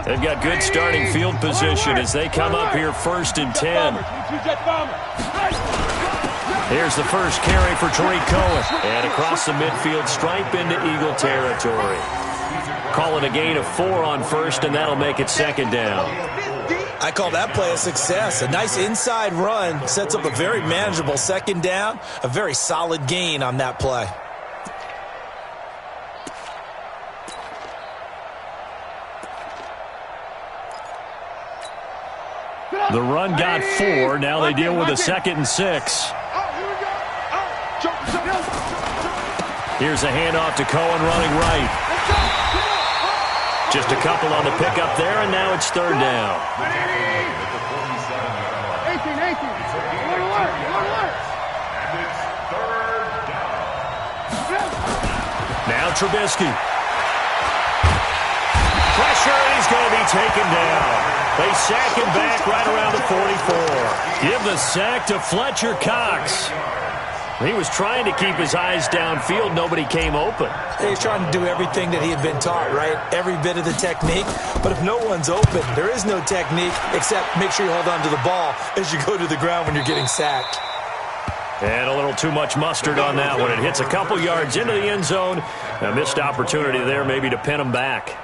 They've got good starting field position as they come up here 1st and 10. Here's the first carry for Tariq Cohen. And across the midfield stripe into Eagle territory. Call it a gain of 4 on 1st, and that'll make it 2nd down. I call that play a success. A nice inside run sets up a very manageable 2nd down. A very solid gain on that play. The run got 4. Now they deal with a 2nd and 6. Here's a handoff to Cohen running right. Just a couple on the pickup there, and now it's 3rd down. 18. Now Trubisky. Pressure, and he's going to be taken down. They sack him back right around the 44. Give the sack to Fletcher Cox. He was trying to keep his eyes downfield. Nobody came open. He's trying to do everything that he had been taught, right? Every bit of the technique. But if no one's open, there is no technique except make sure you hold on to the ball as you go to the ground when you're getting sacked. And a little too much mustard on that one. It hits a couple yards into the end zone. A missed opportunity there maybe to pin him back.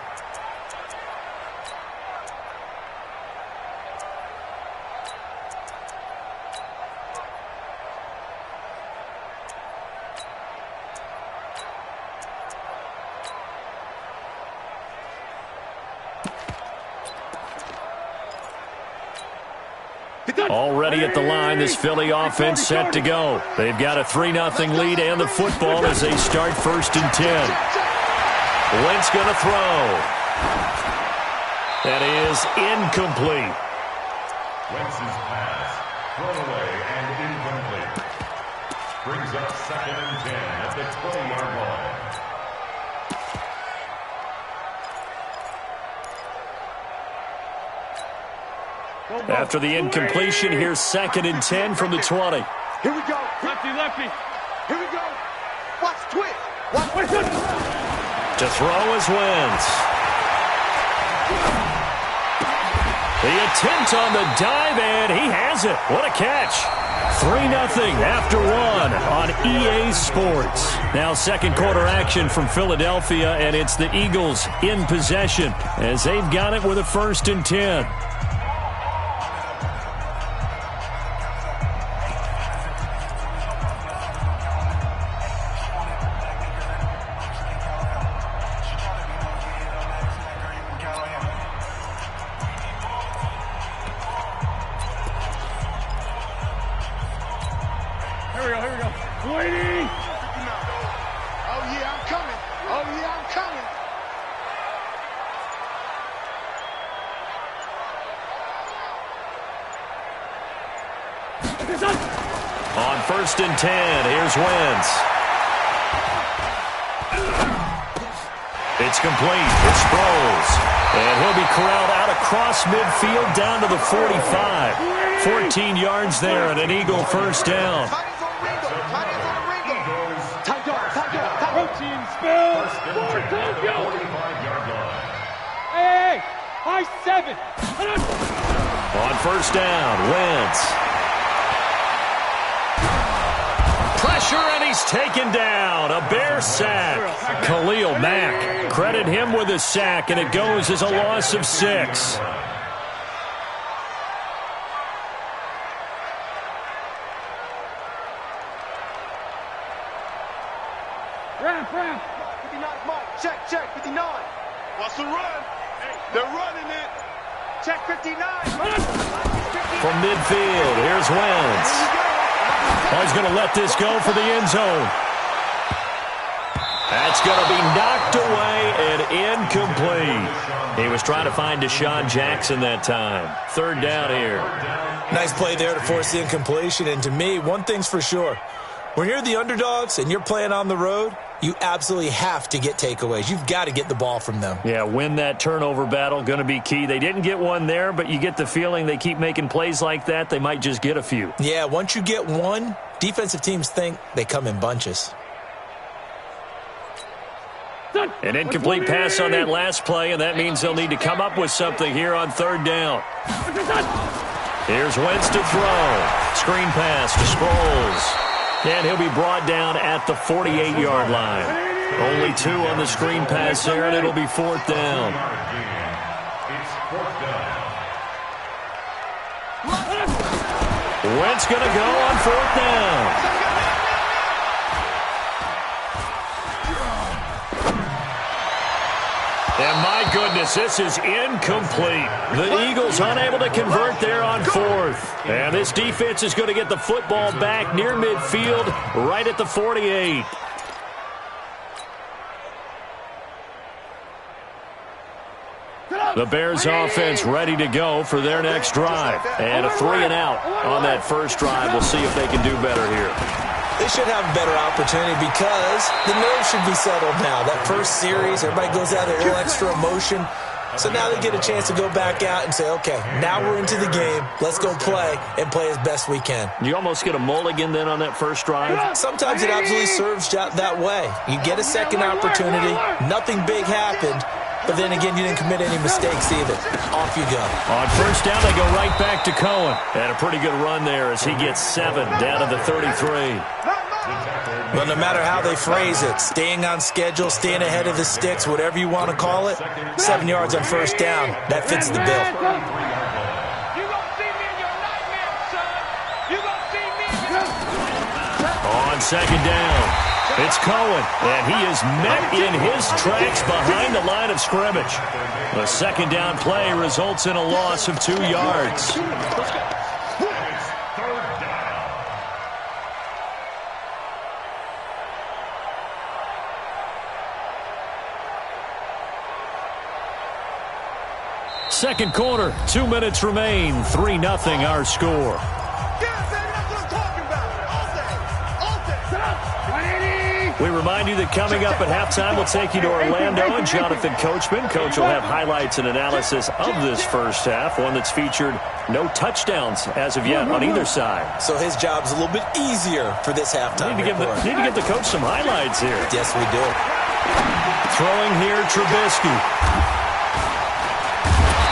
Already at the line, this Philly offense set to go. They've got a 3-0 lead and the football as they start 1st and 10. Wentz going to throw. That is incomplete. Wentz's pass, thrown away and incomplete. Brings up 2nd and 10 at the 20-yard line. After the incompletion, here's 2nd and 10 from the 20. Here we go. Lefty. Here we go. Watch twist. To throw is Wentz. The attempt on the dive, and he has it. What a catch. 3-0 after 1 on EA Sports. Now 2nd quarter action from Philadelphia, and it's the Eagles in possession as they've got it with a 1st and 10. On 1st and 10, here's Wentz. It's complete. It's Sproles. And he'll be corralled out across midfield down to the 45. 14 yards there and an Eagle 1st down. Protein spill. Hey, high 7. On 1st down, Wentz. Pressure, and he's taken down. A Bear sack. Khalil Mack. Credit him with a sack, and it goes as a loss of 6. Ramp. 59, Mike. Check. 59. What's the run? They're running it. Check 59. From midfield, here's Wentz. Oh, he's going to let this go for the end zone. That's going to be knocked away and incomplete. He was trying to find Deshaun Jackson that time. 3rd down here. Nice play there to force the incompletion. And to me, one thing's for sure. When you're the underdogs and you're playing on the road, you absolutely have to get takeaways. You've got to get the ball from them. Yeah, win that turnover battle, going to be key. They didn't get one there, but you get the feeling they keep making plays like that, they might just get a few. Yeah, once you get one, defensive teams think they come in bunches. An incomplete pass on that last play, and that means they'll need to come up with something here on third down. Here's Wentz to throw. Screen pass to Sproles. And he'll be brought down at the 48-yard line. Only 2 on the screen pass there, and it'll be fourth down. It's fourth down. Wentz going to go on fourth down. And my goodness, this is incomplete. The Eagles unable to convert there on fourth. And this defense is going to get the football back near midfield, right at the 48. The Bears offense ready to go for their next drive. And a 3-and-out on that first drive. We'll see if they can do better here. They should have a better opportunity because the nerves should be settled now. That first series, everybody goes out there, a little extra emotion. So now they get a chance to go back out and say, okay, now we're into the game. Let's go play and play as best we can. You almost get a mulligan then on that first drive? Sometimes it absolutely serves that way. You get a second opportunity. Nothing big happened. But then again, you didn't commit any mistakes either. Off you go. On first down, they go right back to Cohen. And a pretty good run there as he gets 7 down to the 33. Well, no matter how they phrase it, staying on schedule, staying ahead of the sticks, whatever you want to call it, 7 yards on first down, that fits the bill. On second down, it's Cohen, and he is met in his tracks behind the line of scrimmage. The second down play results in a loss of 2 yards. Second quarter, 2 minutes remain, 3-0 our score. We remind you that coming up at halftime, we'll take you to Orlando and Jonathan Coachman. Coach will have highlights and analysis of this first half, one that's featured no touchdowns as of yet on either side. So his job's a little bit easier for this halftime. Need to give the coach some highlights here. Yes, we do. Throwing here, Trubisky.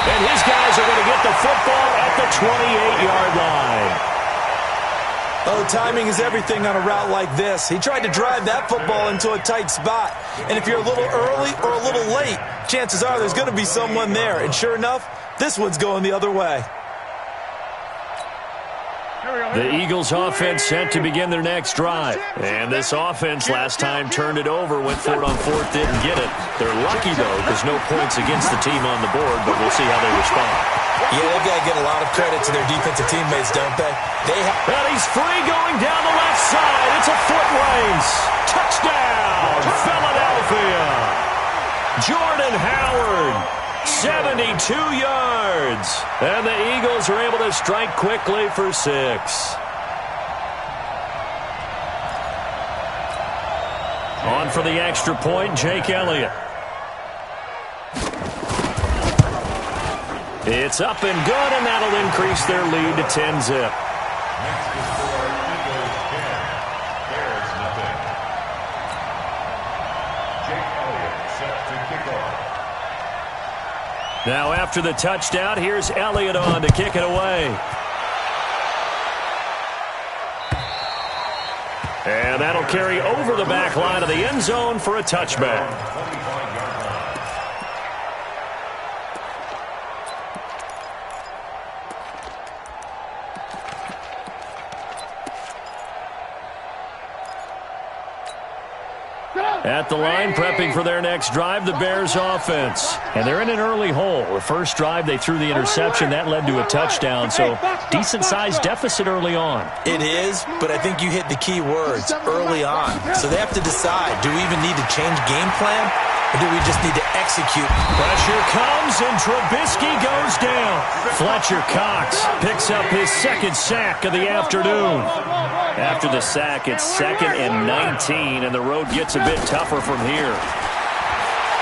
And his guys are going to get the football at the 28-yard line. Oh, timing is everything on a route like this. He tried to drive that football into a tight spot. And if you're a little early or a little late, chances are there's going to be someone there. And sure enough, this one's going the other way. The Eagles offense set to begin their next drive. And this offense last time turned it over, went for it on fourth, didn't get it. They're lucky, though, because no points against the team on the board, but we'll see how they respond. Yeah, they've got to get a lot of credit to their defensive teammates, don't they? And he's free going down the left side. It's a foot race. Touchdown, Philadelphia. Jordan Howard. 72 yards. And the Eagles are able to strike quickly for 6. On for the extra point, Jake Elliott. It's up and good, and that'll increase their lead to 10-zip. Next to score, Eagles 10. Bears nothing. Jake Elliott set to kick off. Now after the touchdown, here's Elliott on to kick it away. And that'll carry over the back line of the end zone for a touchback. At the line, prepping for their next drive, the Bears offense. And they're in an early hole. The first drive, they threw the interception. That led to a touchdown, so decent-sized deficit early on. It is, but I think you hit the key words, early on. So they have to decide, do we even need to change game plan, or do we just need to execute? Pressure comes, and Trubisky goes down. Fletcher Cox picks up his second sack of the afternoon. After the sack, it's 2nd and 19, and the road gets a bit tougher from here.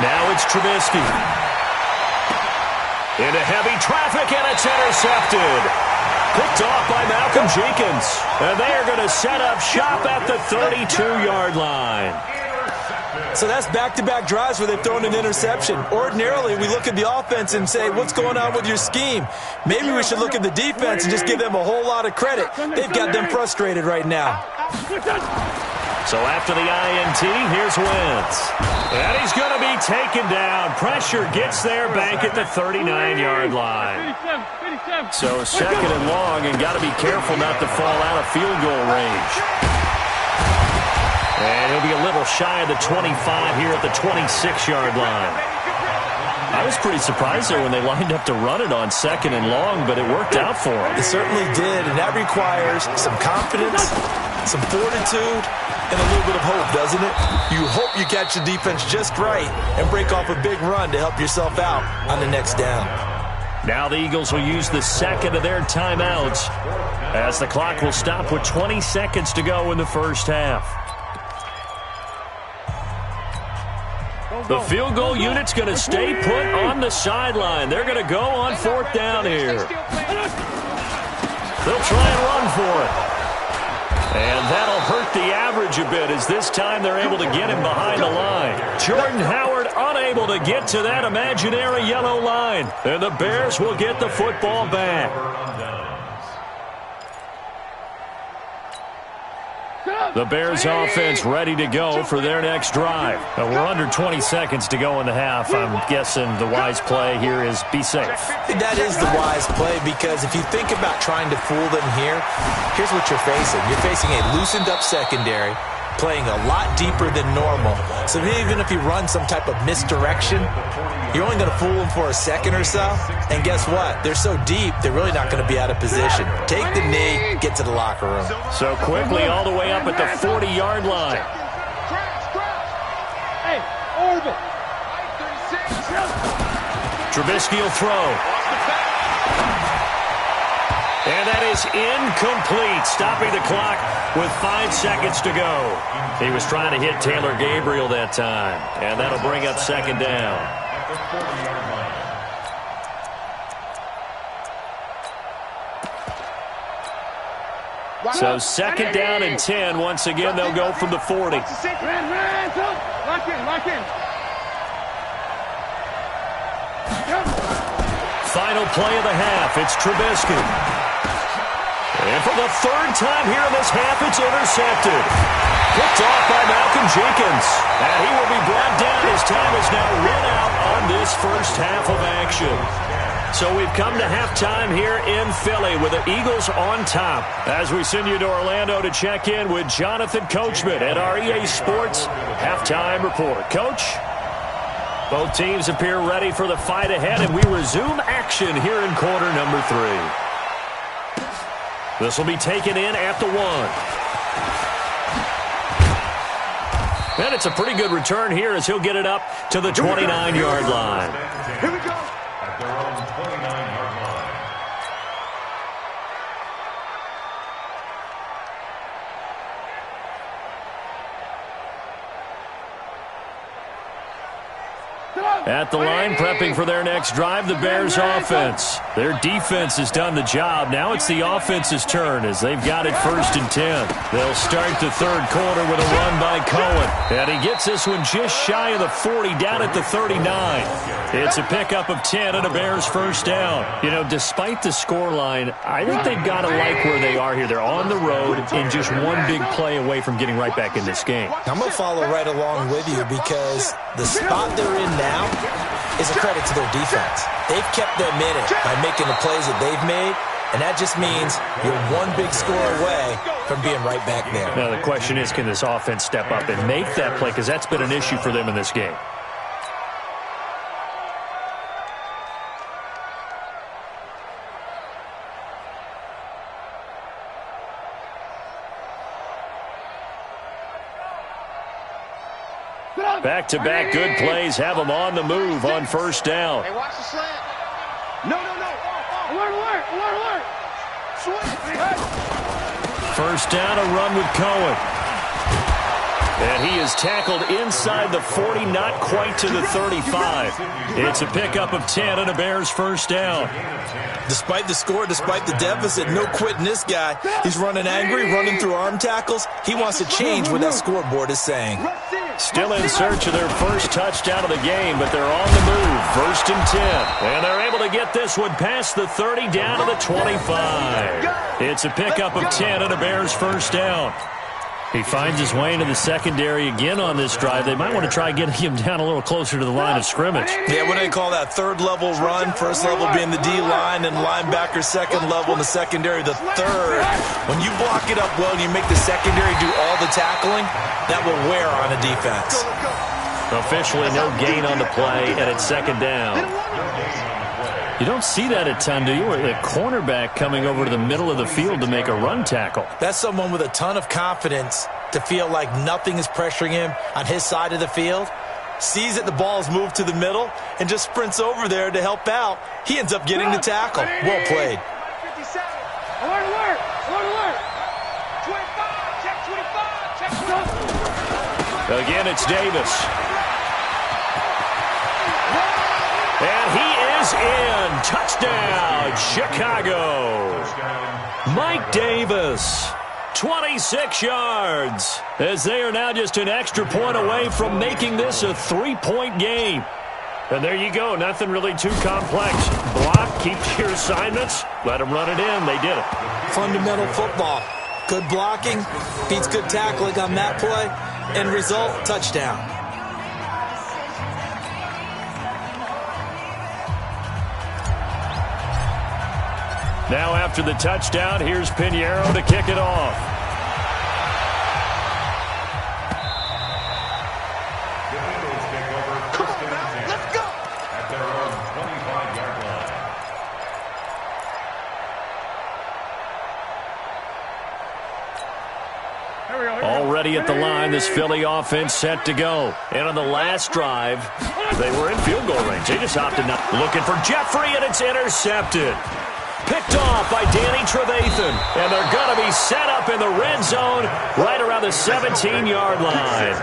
Now it's Trubisky. Into heavy traffic, and it's intercepted. Picked off by Malcolm Jenkins. And they are going to set up shop at the 32-yard line. So that's back-to-back drives where they've thrown an interception. Ordinarily, we look at the offense and say, what's going on with your scheme? Maybe we should look at the defense and just give them a whole lot of credit. They've got them frustrated right now. So after the INT, here's Wentz. And he's going to be taken down. Pressure gets there back at the 39-yard line. So second and long, and got to be careful not to fall out of field goal range. And he'll be a little shy of the 25 here at the 26-yard line. I was pretty surprised there when they lined up to run it on second and long, but it worked out for them. It certainly did, and that requires some confidence, some fortitude, and a little bit of hope, doesn't it? You hope you catch the defense just right and break off a big run to help yourself out on the next down. Now the Eagles will use the second of their timeouts as the clock will stop with 20 seconds to go in the first half. The field goal unit's going to stay put on the sideline. They're going to go on fourth down here. They'll try and run for it. And that'll hurt the average a bit as this time they're able to get him behind the line. Jordan Howard unable to get to that imaginary yellow line. And the Bears will get the football back. The Bears offense ready to go for their next drive. We're under 20 seconds to go in the half. I'm guessing the wise play here is be safe. That is the wise play because if you think about trying to fool them here, here's what you're facing. You're facing a loosened up secondary, playing a lot deeper than normal. So even if you run some type of misdirection, you're only going to fool them for a second or so. And guess what? They're so deep, they're really not going to be out of position. Take the knee, get to the locker room. So quickly all the way up at the 40-yard line. Hey, Orville. Trubisky will throw. And that is incomplete, stopping the clock with 5 seconds to go. He was trying to hit Taylor Gabriel that time, and that'll bring up second down. So second down and 10. Once again, they'll go from the 40. Lock in. Final play of the half. It's Trubisky. And for the third time here in this half, it's intercepted. Picked off by Malcolm Jenkins. And he will be brought down as time is now run out on this first half of action. So we've come to halftime here in Philly with the Eagles on top. As we send you to Orlando to check in with Jonathan Coachman at our EA Sports Halftime Report. Coach? Both teams appear ready for the fight ahead, and we resume action here in quarter number 3. This will be taken in at the 1. And it's a pretty good return here as he'll get it up to the 29-yard line. Here we go. At their own 29-yard line. At the line, prepping for their next drive, the Bears offense. Their defense has done the job. Now it's the offense's turn as they've got it first and 10. They'll start the third quarter with a run by Cohen. And he gets this one just shy of the 40, down at the 39. It's a pickup of 10 and a Bears first down. You know, despite the scoreline, I think they've got to like where they are here. They're on the road and just one big play away from getting right back in this game. I'm going to follow right along with you because the spot they're in now is a credit to their defense. They've kept them in it by making the plays that they've made, and that just means you're one big score away from being right back there. Now the question is, can this offense step up and make that play? Because that's been an issue for them in this game. Back-to-back good plays have them on the move on first down. Hey, watch the slant. No. Alert. First down, a run with Cohen. And he is tackled inside the 40, not quite to the 35. It's a pickup of 10 and a Bears first down. Despite the score, despite the deficit, no quitting this guy. He's running angry, running through arm tackles. He wants to change what that scoreboard is saying. Rush in. Still in search of their first touchdown of the game, but they're on the move. 1st and 10. And they're able to get this one past the 30 down to the 25. It's a pickup of 10 and a Bears first down. He finds his way into the secondary again on this drive. They might want to try getting him down a little closer to the line of scrimmage. Yeah, what do they call that? Third level run. First level being the D-line and linebacker. Second level in the secondary, the third. When you block it up well and you make the secondary do all the tackling, that will wear on a defense. Officially no gain on the play, and it's 2nd down. You don't see that a ton, do you? The cornerback coming over to the middle of the field to make a run tackle. That's someone with a ton of confidence to feel like nothing is pressuring him on his side of the field. Sees that the ball's moved to the middle and just sprints over there to help out. He ends up getting the tackle. Well played. 57. Alert, alert. Alert, alert. 25. Check 25. Check 25. Again, it's Davis. And he is in. Touchdown, Chicago. Mike Davis, 26 yards, as they are now just an extra point away from making this a 3-point game. And there you go. Nothing really too complex. Block, keep your assignments, let them run it in. They did it. Fundamental football. Good blocking, beats good tackling on that play. End result, touchdown. Now after the touchdown, here's Pinheiro to kick it off. The Eagles take over 1st and 10. Let's go. At their own 25-yard line. Already at the line, this Philly offense set to go. And on the last drive, they were in field goal range. They just opted not. Looking for Jeffrey, and it's intercepted. Picked off by Danny Trevathan. And they're going to be set up in the red zone right around the 17-yard line.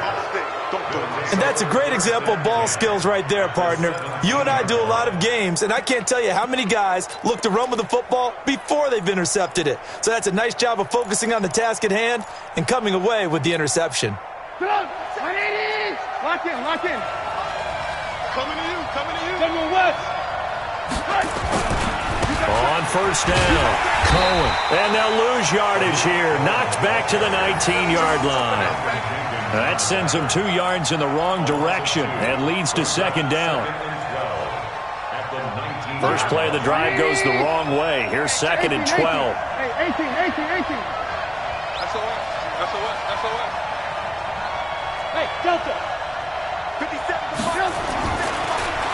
And that's a great example of ball skills right there, partner. You and I do a lot of games, and I can't tell you how many guys look to run with the football before they've intercepted it. So that's a nice job of focusing on the task at hand and coming away with the interception. Lock in, lock in. Coming to you, coming to you. Come on, West. On 1st down, Cohen. And they'll lose yardage here. Knocked back to the 19-yard line. That sends them 2 yards in the wrong direction and leads to 2nd down. First play of the drive goes the wrong way. Here's 2nd and 12. Hey, 18. SOS. Hey, Delta. 57.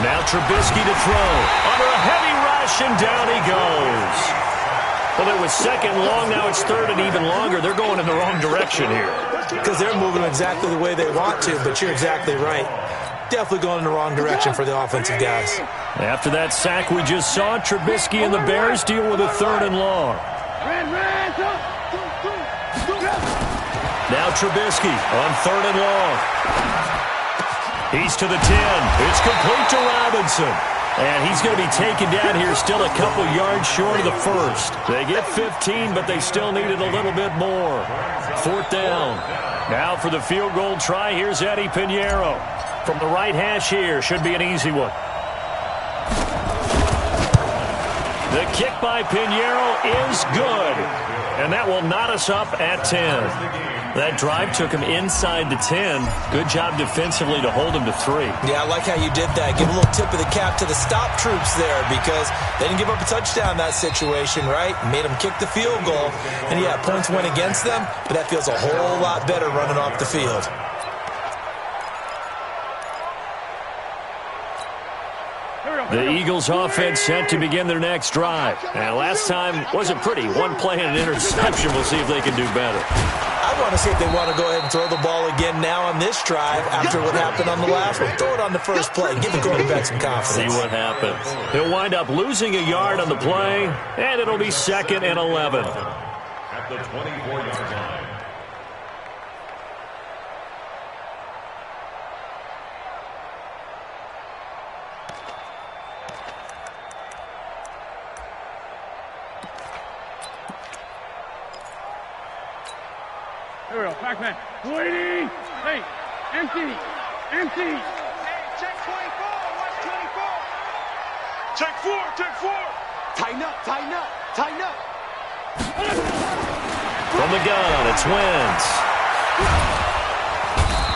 Now Trubisky to throw. Under a heavy rush, and down he goes. Well, it was 2nd long. Now it's 3rd and even longer. They're going in the wrong direction here. Because they're moving exactly the way they want to, but you're exactly right. Definitely going in the wrong direction for the offensive guys. After that sack we just saw, Trubisky and the Bears deal with a 3rd and long. Now Trubisky on 3rd and long. He's to the 10. It's complete to Robinson. And he's going to be taken down here, still a couple yards short of the first. They get 15, but they still needed a little bit more. 4th down. Now for the field goal try, here's Eddie Pinheiro. From the right hash here, should be an easy one. The kick by Pinheiro is good. And that will knot us up at 10. That drive took him inside the 10. Good job defensively to hold him to 3. Yeah, I like how you did that. Give a little tip of the cap to the stop troops there because they didn't give up a touchdown in that situation, right? Made them kick the field goal. And, yeah, points went against them, but that feels a whole lot better running off the field. The Eagles offense set to begin their next drive. And last time wasn't pretty. One play and an interception. We'll see if they can do better. I want to see if they want to go ahead and throw the ball again now on this drive after what happened on the last one. Throw it on the first play. Give the quarterback some confidence. See what happens. He'll wind up losing a yard on the play, and it'll be 2nd and 11. At the 24-yard line. Here we go, Pac-Man. 280. Hey, Empty. Empty. Hey, check 24. Watch 24. Check 4. Check 4. Tighten up. Tighten up. Tighten up. From the gun, it's Wentz.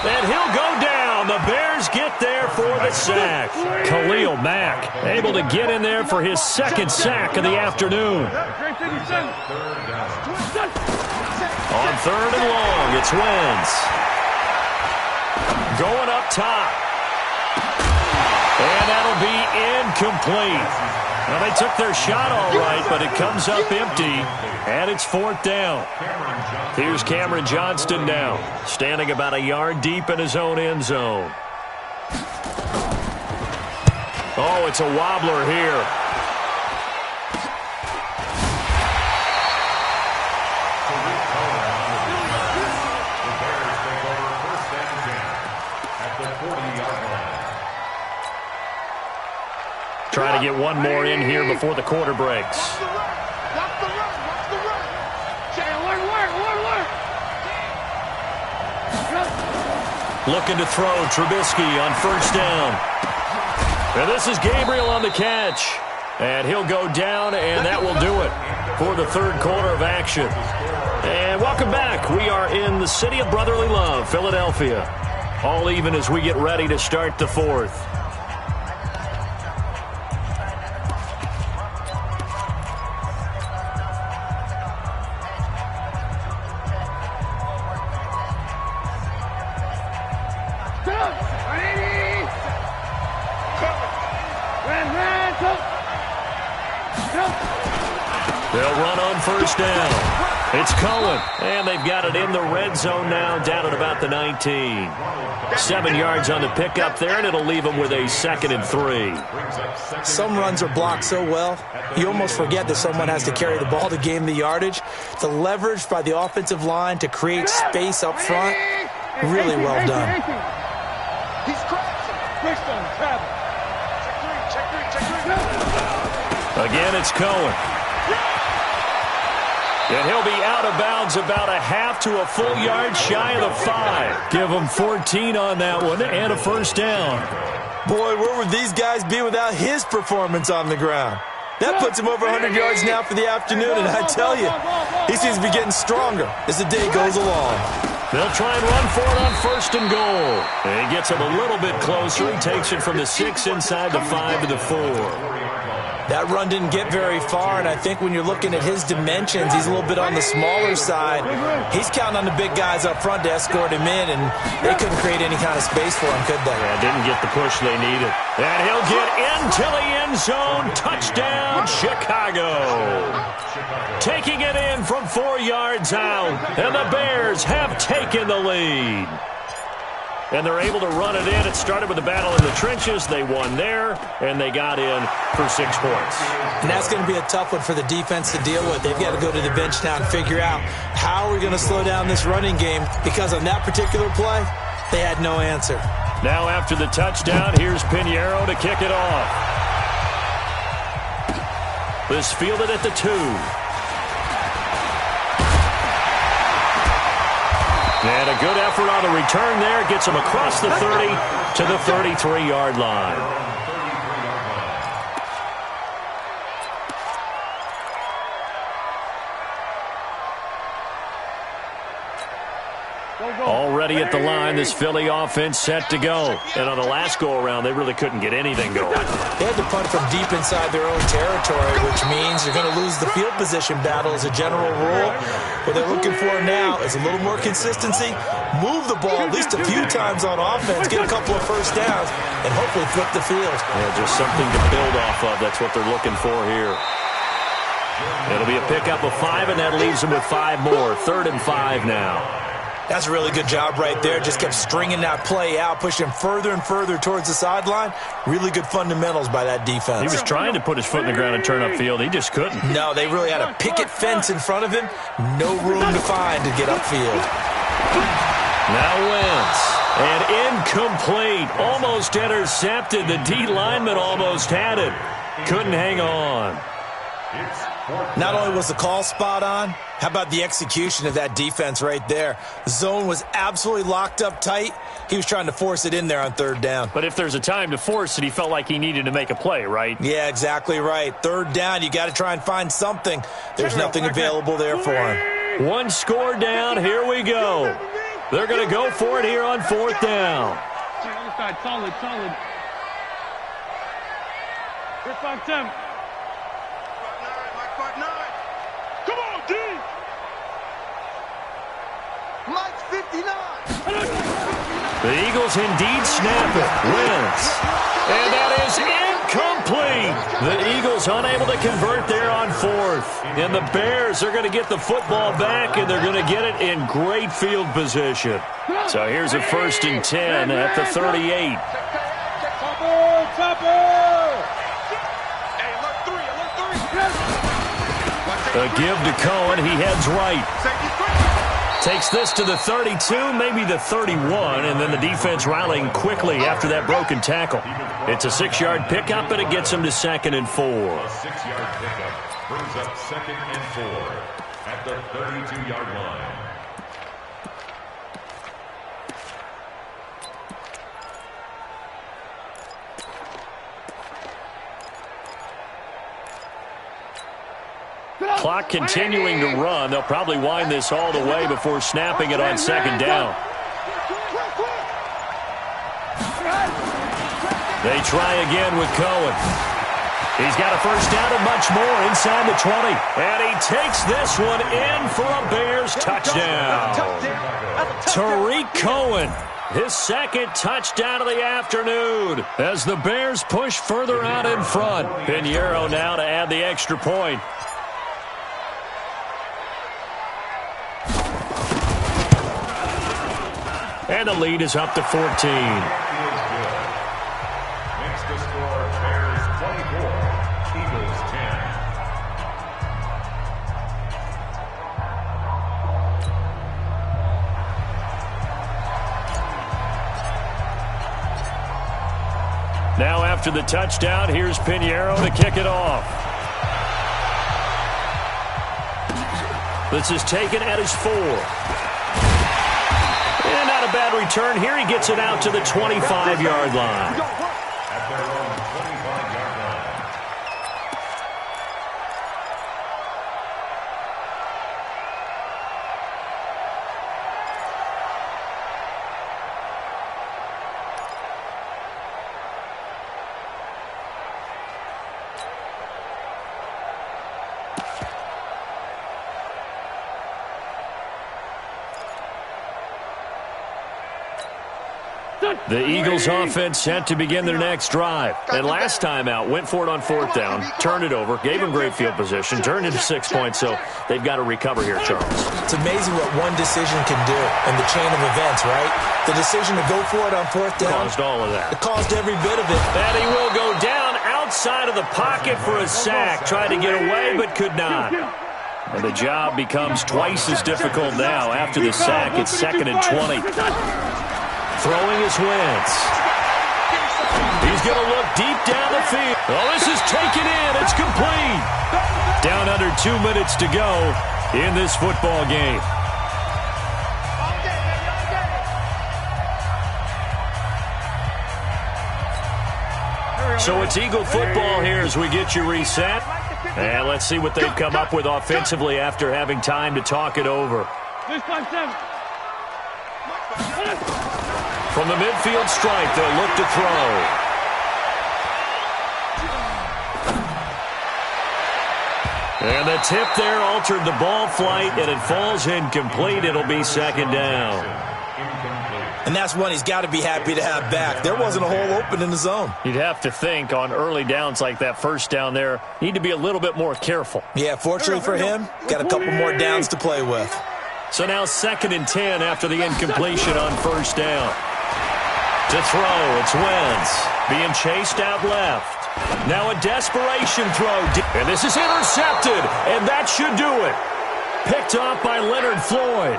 And he'll go down. The Bears get there for the sack. Khalil Mack able to get in there for his second sack of the afternoon. On third and long, it's Wentz. Going up top. And that'll be incomplete. Well, they took their shot all right, but it comes up empty, and it's fourth down. Here's Cameron Johnston now, standing about a yard deep in his own end zone. Oh, it's a wobbler here. Trying to get one more in here before the quarter breaks. Watch the run. Watch the run. Watch the run. Looking to throw, Trubisky on first down. And this is Gabriel on the catch. And he'll go down, and that will do it for the third quarter of action. And welcome back. We are in the city of brotherly love, Philadelphia. All even as we get ready to start the fourth. They'll run on first down. It's Cohen, and they've got it in the red zone now, down at about the 19. 7 yards on the pickup there, and it'll leave them with a 2nd and 3. Some runs are blocked so well, you almost forget that someone has to carry the ball to gain the yardage. The leverage by the offensive line to create space up front, really well done. He's crashing. Push on travel. Check three. Again, it's Cohen. And he'll be out of bounds about a half to a full yard shy of the 5. Give him 14 on that one and a first down. Boy, where would these guys be without his performance on the ground? That puts him over 100 yards now for the afternoon, and I tell you, he seems to be getting stronger as the day goes along. They'll try and run for it on first and goal. And he gets him a little bit closer. He takes it from the 6 inside the 5 to the 4. That run didn't get very far, and I think when you're looking at his dimensions, he's a little bit on the smaller side. He's counting on the big guys up front to escort him in, and they couldn't create any kind of space for him, could they? Yeah, didn't get the push they needed. And he'll get into the end zone. Touchdown, Chicago. Taking it in from 4 yards out, and the Bears have taken the lead. And they're able to run it in. It started with a battle in the trenches. They won there, and they got in for 6 points. And that's going to be a tough one for the defense to deal with. They've got to go to the bench now and figure out how we're going to slow down this running game, because on that particular play, they had no answer. Now after the touchdown, here's Pinheiro to kick it off. This fielded at the 2. And a good effort on the return there. Gets him across the 30 to the 33-yard line. Already at the line, this Philly offense set to go. And on the last go-around, they really couldn't get anything going. They had to punt from deep inside their own territory, which means you're going to lose the field position battle as a general rule. What they're looking for now is a little more consistency, move the ball at least a few times on offense, get a couple of first downs, and hopefully flip the field. Yeah, just something to build off of. That's what they're looking for here. It'll be a pickup of 5, and that leaves them with 5 more. 3rd and 5 now. That's a really good job right there. Just kept stringing that play out, pushing further and further towards the sideline. Really good fundamentals by that defense. He was trying to put his foot in the ground and turn upfield. He just couldn't. No, they really had a picket fence in front of him. No room to find to get upfield. Now Wentz. And incomplete. Almost intercepted. The D lineman almost had it. Couldn't hang on. It's Not only was the call spot on, how about the execution of that defense right there? The zone was absolutely locked up tight. He was trying to force it in there on third down. But if there's a time to force it, he felt like he needed to make a play, right? Yeah, exactly right. Third down, you got to try and find something. There's nothing available there for him. One score down. Here we go. They're going to go for it here on fourth down. Solid. Here's 5-10. Come on, D! Mike's 59. The Eagles indeed snap it. Wins. And that is incomplete. The Eagles unable to convert there on fourth. And the Bears are going to get the football back, and they're going to get it in great field position. So here's a 1st and 10 at the 38. A give to Cohen. He heads right. Takes this to the 32, maybe the 31, and then the defense rallying quickly after that broken tackle. It's a 6-yard pickup, and it gets him to 2nd and 4. A 6-yard pickup brings up 2nd and 4 at the 32-yard line. Clock continuing to run. They'll probably wind this all the way before snapping it on 2nd down. They try again with Cohen. He's got a 1st down and much more inside the 20. And he takes this one in for a Bears touchdown. Tariq Cohen, his 2nd touchdown of the afternoon as the Bears push further out in front. Pinheiro now to add the extra point. And the lead is up to 14. Makes the score Bears 24, Eagles 10. Now after the touchdown, here's Pinheiro to kick it off. This is taken at his 4. And not a bad return here. He gets it out to the 25-yard line. At their own 25-yard line. The Eagles offense set to begin their next drive. And last time out, went for it on 4th down, turned it over, gave them great field position, turned into 6 points, so they've got to recover here, Charles. It's amazing what one decision can do in the chain of events, right? The decision to go for it on 4th down. Caused all of that. It caused every bit of it. And he will go down outside of the pocket for a sack. Tried to get away, but could not. And the job becomes twice as difficult now. After the sack, it's 2nd and 20. Throwing his Wentz. He's going to look deep down the field. Oh, this is taken in. It's complete. Down under 2 minutes to go in this football game. So it's Eagle football here as we get you reset. And let's see what they've come up with offensively after having time to talk it over. From the midfield stripe, they'll look to throw. And the tip there altered the ball flight, and it falls incomplete. It'll be 2nd down. And that's one he's got to be happy to have back. There wasn't a hole open in the zone. You'd have to think on early downs like that 1st down there, need to be a little bit more careful. Yeah, fortunately for him, got a couple more downs to play with. So now 2nd and 10 after the incompletion on 1st down. To throw, it's Wentz being chased out left. Now a desperation throw. And this is intercepted, and that should do it. Picked off by Leonard Floyd.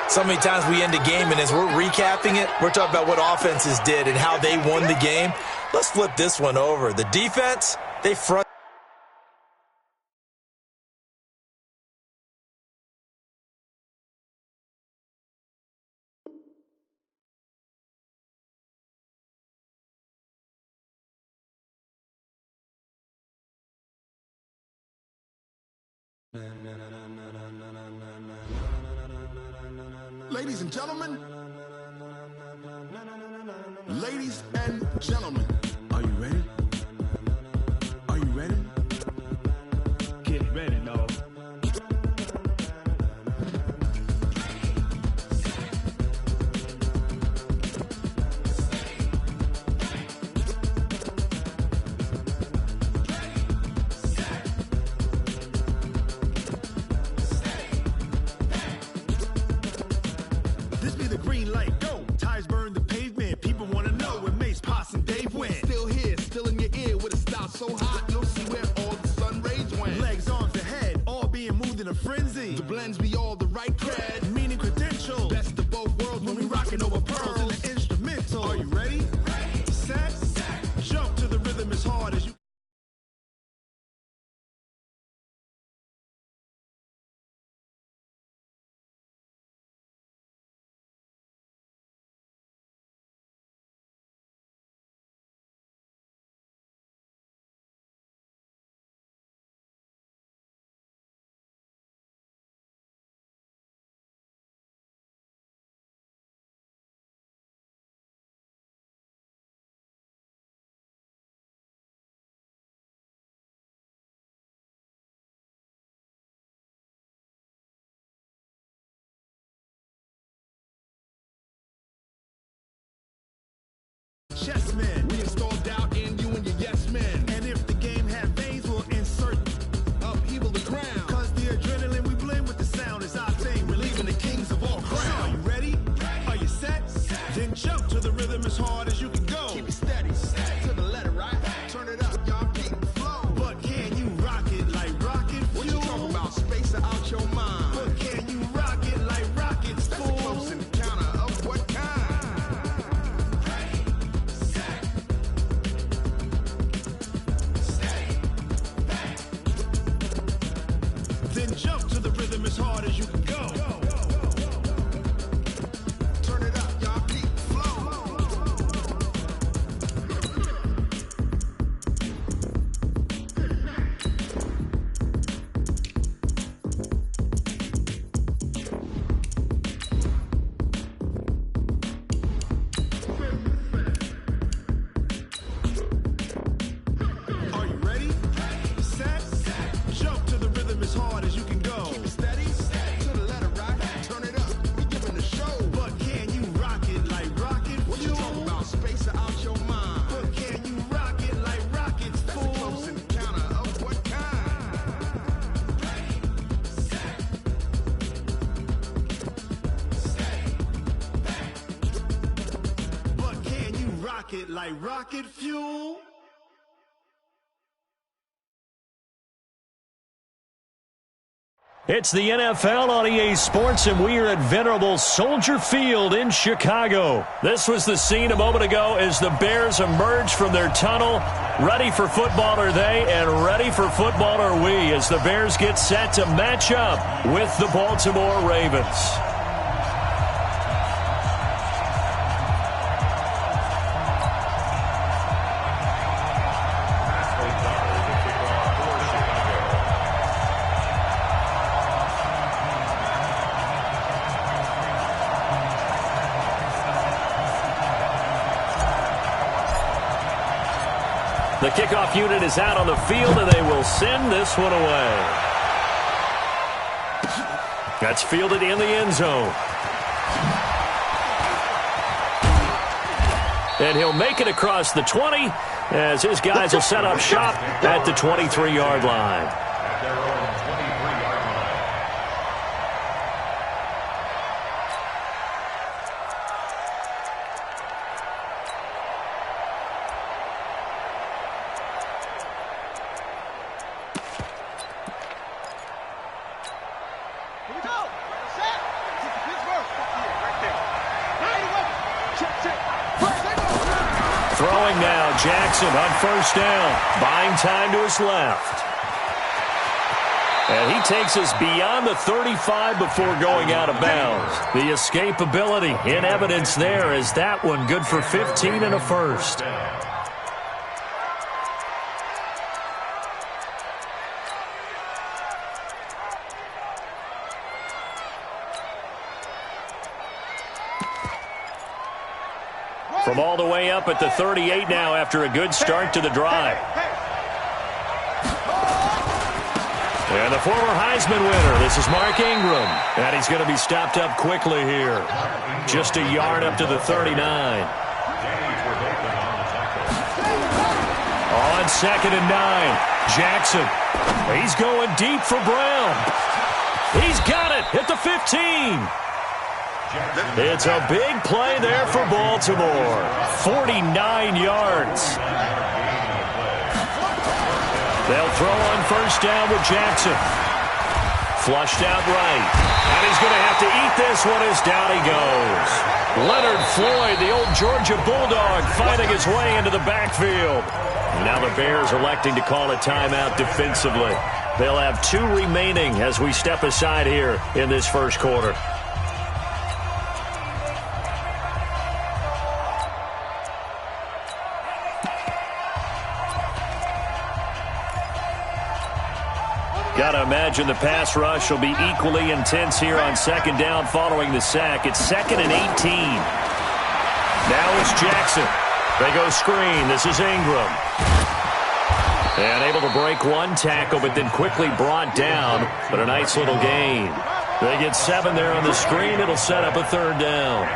So many times we end a game, and as we're recapping it, we're talking about what offenses did and how they won the game. Let's flip this one over. The defense, they front. Ladies and gentlemen, are you ready? Are you ready? Get ready, dog. This be the green light, go. Tires burn the pavement. People want to know where Mace, Potts, and Dave went. Still here, still in your ear with a style so hot, you'll see where all the sun rays went. Legs, arms, and head, all being moved in a frenzy. The blends be all the right cred, meaning credentials. Best of both worlds when we rockin' over pearls in the instrumental. Are you ready? Set, jump to the rhythm as hard as you. Chessmen, we install doubt in you and your yes men. And if the game had veins, we'll insert upheaval the crown. Cause the adrenaline we blend with the sound is our thing. We're leaving the kings of all crowns. So are you ready? Are you set? Then jump to the rhythm as hard as you can go. Keep it steady, to the letter, right? Turn it up, y'all keep the flow. But can you rock it like rocket fuel? What you talking about? Space out your mind. But can you rock it like rockets, fool? That's a close encounter of what kind? Then jump to the rhythm as hard as you can go. Turn it up, y'all keep the flow. Are you ready? Set, jump to the rhythm as hard as you can go. Keep it steady, to the letter, right? Turn it up, we giving the show. But can you rock it like rocket fuel? What you talking about? Space out your mind. But can you rock it like rockets, fool? That's a close encounter of what kind? But can you rock it like rocket fuel? It's the NFL on EA Sports, and we are at venerable Soldier Field in Chicago. This was the scene a moment ago as the Bears emerged from their tunnel. Ready for football are they, and ready for football are we, as the Bears get set to match up with the Baltimore Ravens. The kickoff unit is out on the field, and they will send this one away. That's fielded in the end zone. And he'll make it across the 20 as his guys will set up shop at the 23-yard line. Throwing now, Jackson on first down, buying time to his left. And he takes us beyond the 35 before going out of bounds. The escapability in evidence there as that one good for 15 and a first. From all the way up at the 38 now after a good start to the drive. And the former Heisman winner, this is Mark Ingram. And he's going to be stopped up quickly here. Just a yard up to the 39. On 2nd and 9, Jackson. He's going deep for Brown. He's got it at the 15. It's a big play there for Baltimore. 49 yards. They'll throw on first down with Jackson. Flushed out right. And he's going to have to eat this one as down he goes. Leonard Floyd, the old Georgia Bulldog, finding his way into the backfield. Now the Bears electing to call a timeout defensively. They'll have 2 remaining as we step aside here in this first quarter. Got to imagine the pass rush will be equally intense here on 2nd down following the sack. It's 2nd and 18. Now it's Jackson. They go screen. This is Ingram. And able to break one tackle, but then quickly brought down. But a nice little gain. They get 7 there on the screen. It'll set up a 3rd down.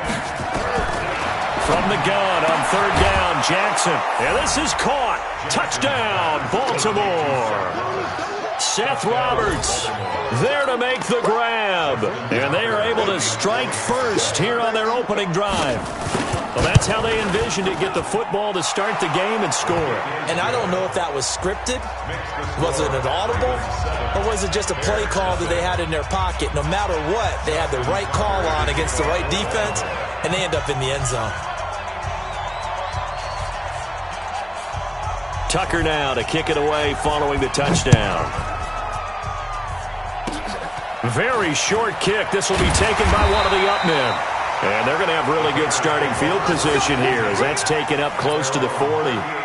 From the gun on 3rd down, Jackson. And this is caught. Touchdown, Baltimore. Seth Roberts there to make the grab. And they are able to strike first here on their opening drive. Well, that's how they envisioned it, get the football to start the game and score. And I don't know if that was scripted. Was it an audible? Or was it just a play call that they had in their pocket? No matter what, they had the right call on against the right defense, and they end up in the end zone. Tucker now to kick it away following the touchdown. Very short kick. This will be taken by one of the up men. And they're going to have really good starting field position here as that's taken up close to the 40.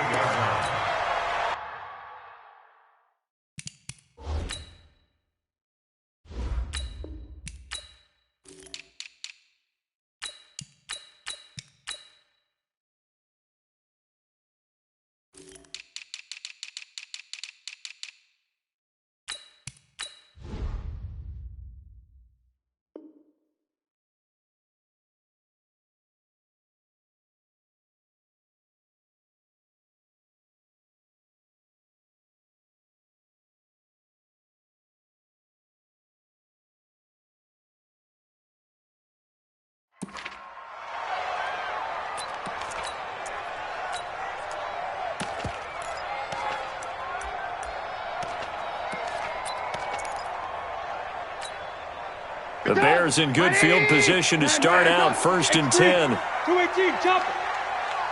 The Bears in good field position to start out 1st and 10. 218, jump.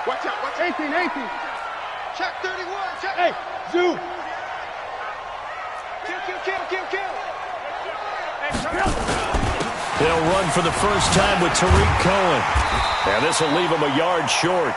Watch out, watch 18. Check 31, check. Hey, zoom. Kill. They'll run for the first time with Tariq Cohen. And this will leave him a yard short.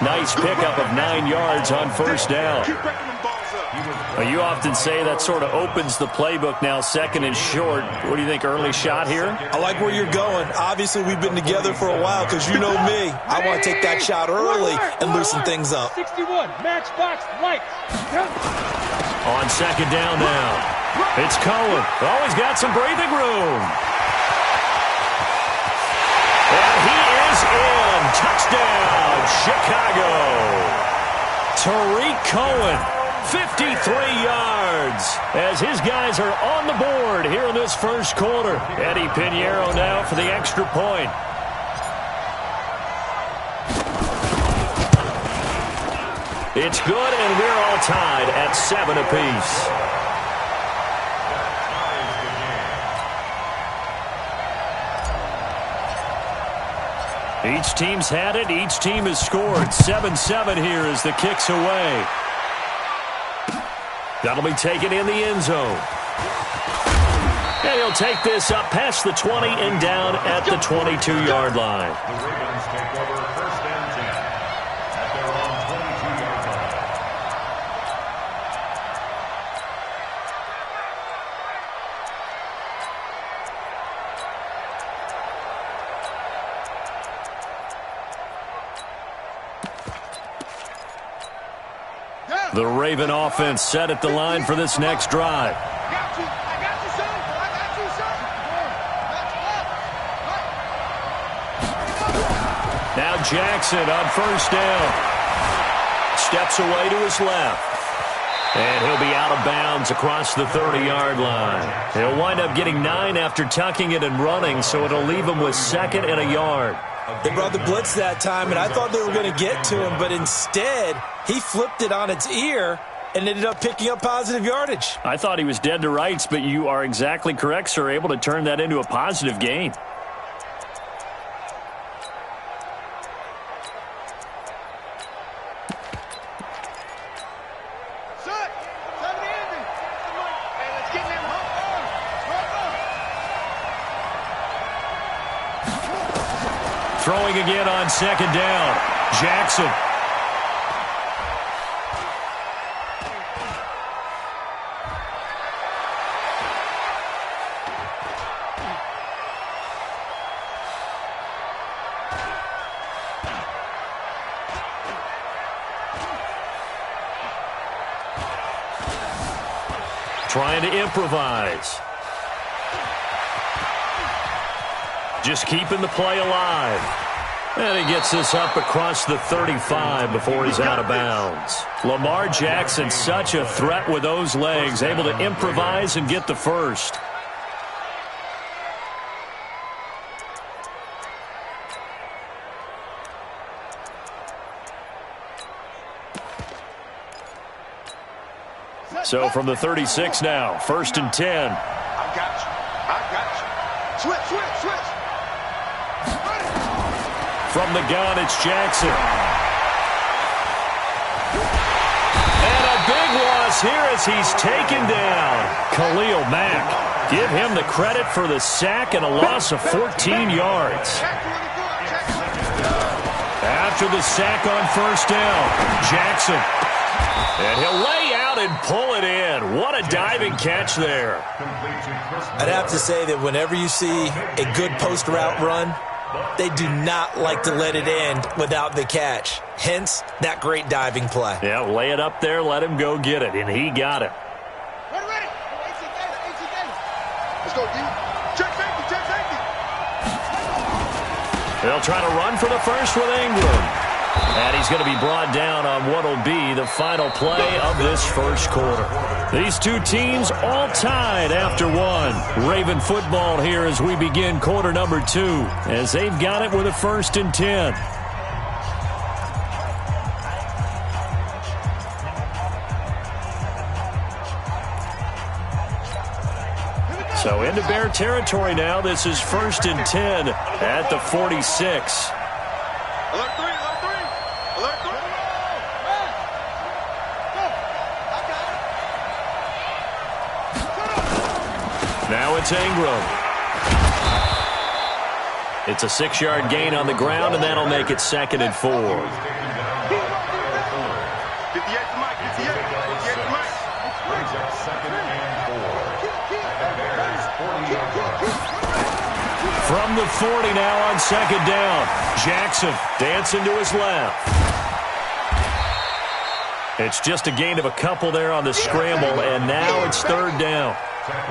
Nice pickup of 9 yards on first down. Keep breaking them balls up. You often say that sort of opens the playbook now, 2nd and short. What do you think, early shot here? I like where you're going. Obviously, we've been together for a while because you know me. I want to take that shot early and loosen things up. 61, matchbox, lights. On 2nd down now. It's Cohen. Always got some breathing room. And he is in. Touchdown, Chicago. Tariq Cohen, 53 yards, as his guys are on the board here in this first quarter. Eddie Pinheiro now for the extra point. It's good, and we're all tied at 7 apiece. Each team's had it. Each team has scored. 7-7 here as the kick's away. That'll be taken in the end zone. And he'll take this up past the 20 and down at the 22-yard line. The Ravens take over 1st and 10 at their own 22-yard line. The Raven offense set at the line for this next drive. I got you, son. I got you, son. Now Jackson on first down. Steps away to his left. And he'll be out of bounds across the 30-yard line. He'll wind up getting 9 after tucking it and running, so it'll leave him with 2nd and a yard. They brought the blitz that time, and I thought they were going to get to him, but instead he flipped it on its ear and ended up picking up positive yardage. I thought he was dead to rights, but you are exactly correct, sir, able to turn that into a positive gain. Throwing again on 2nd down. Jackson. Trying to improvise. Just keeping the play alive. And he gets this up across the 35 before he's out of bounds. Lamar Jackson, such a threat with those legs, able to improvise and get the first. So from the 36 now, 1st and 10. I got you. Switch. From the gun, it's Jackson. And a big loss here as he's taken down. Khalil Mack. Give him the credit for the sack and a loss of 14 yards. After the sack on 1st down, Jackson. And he'll lay out and pull it in. What a diving catch there. I'd have to say that whenever you see a good post route run, they do not like to let it end without the catch. Hence, that great diving play. Yeah, lay it up there, let him go get it, and he got it. Ready. Let's go, D. Check safety. They'll try to run for the first with Ingram. And he's going to be brought down on what will be the final play of this first quarter. These two teams all tied after one. Raven football here as we begin quarter number 2, as they've got it with a 1st and 10. So into Bear territory now. This is 1st and 10 at the 46. Alert 3. Now it's Ingram. It's a 6-yard gain on the ground, and that'll make it 2nd and 4. 58 Mike. From the 40 now on 2nd down. Jackson dancing to his left. It's just a gain of a couple there on the scramble, and now it's 3rd down.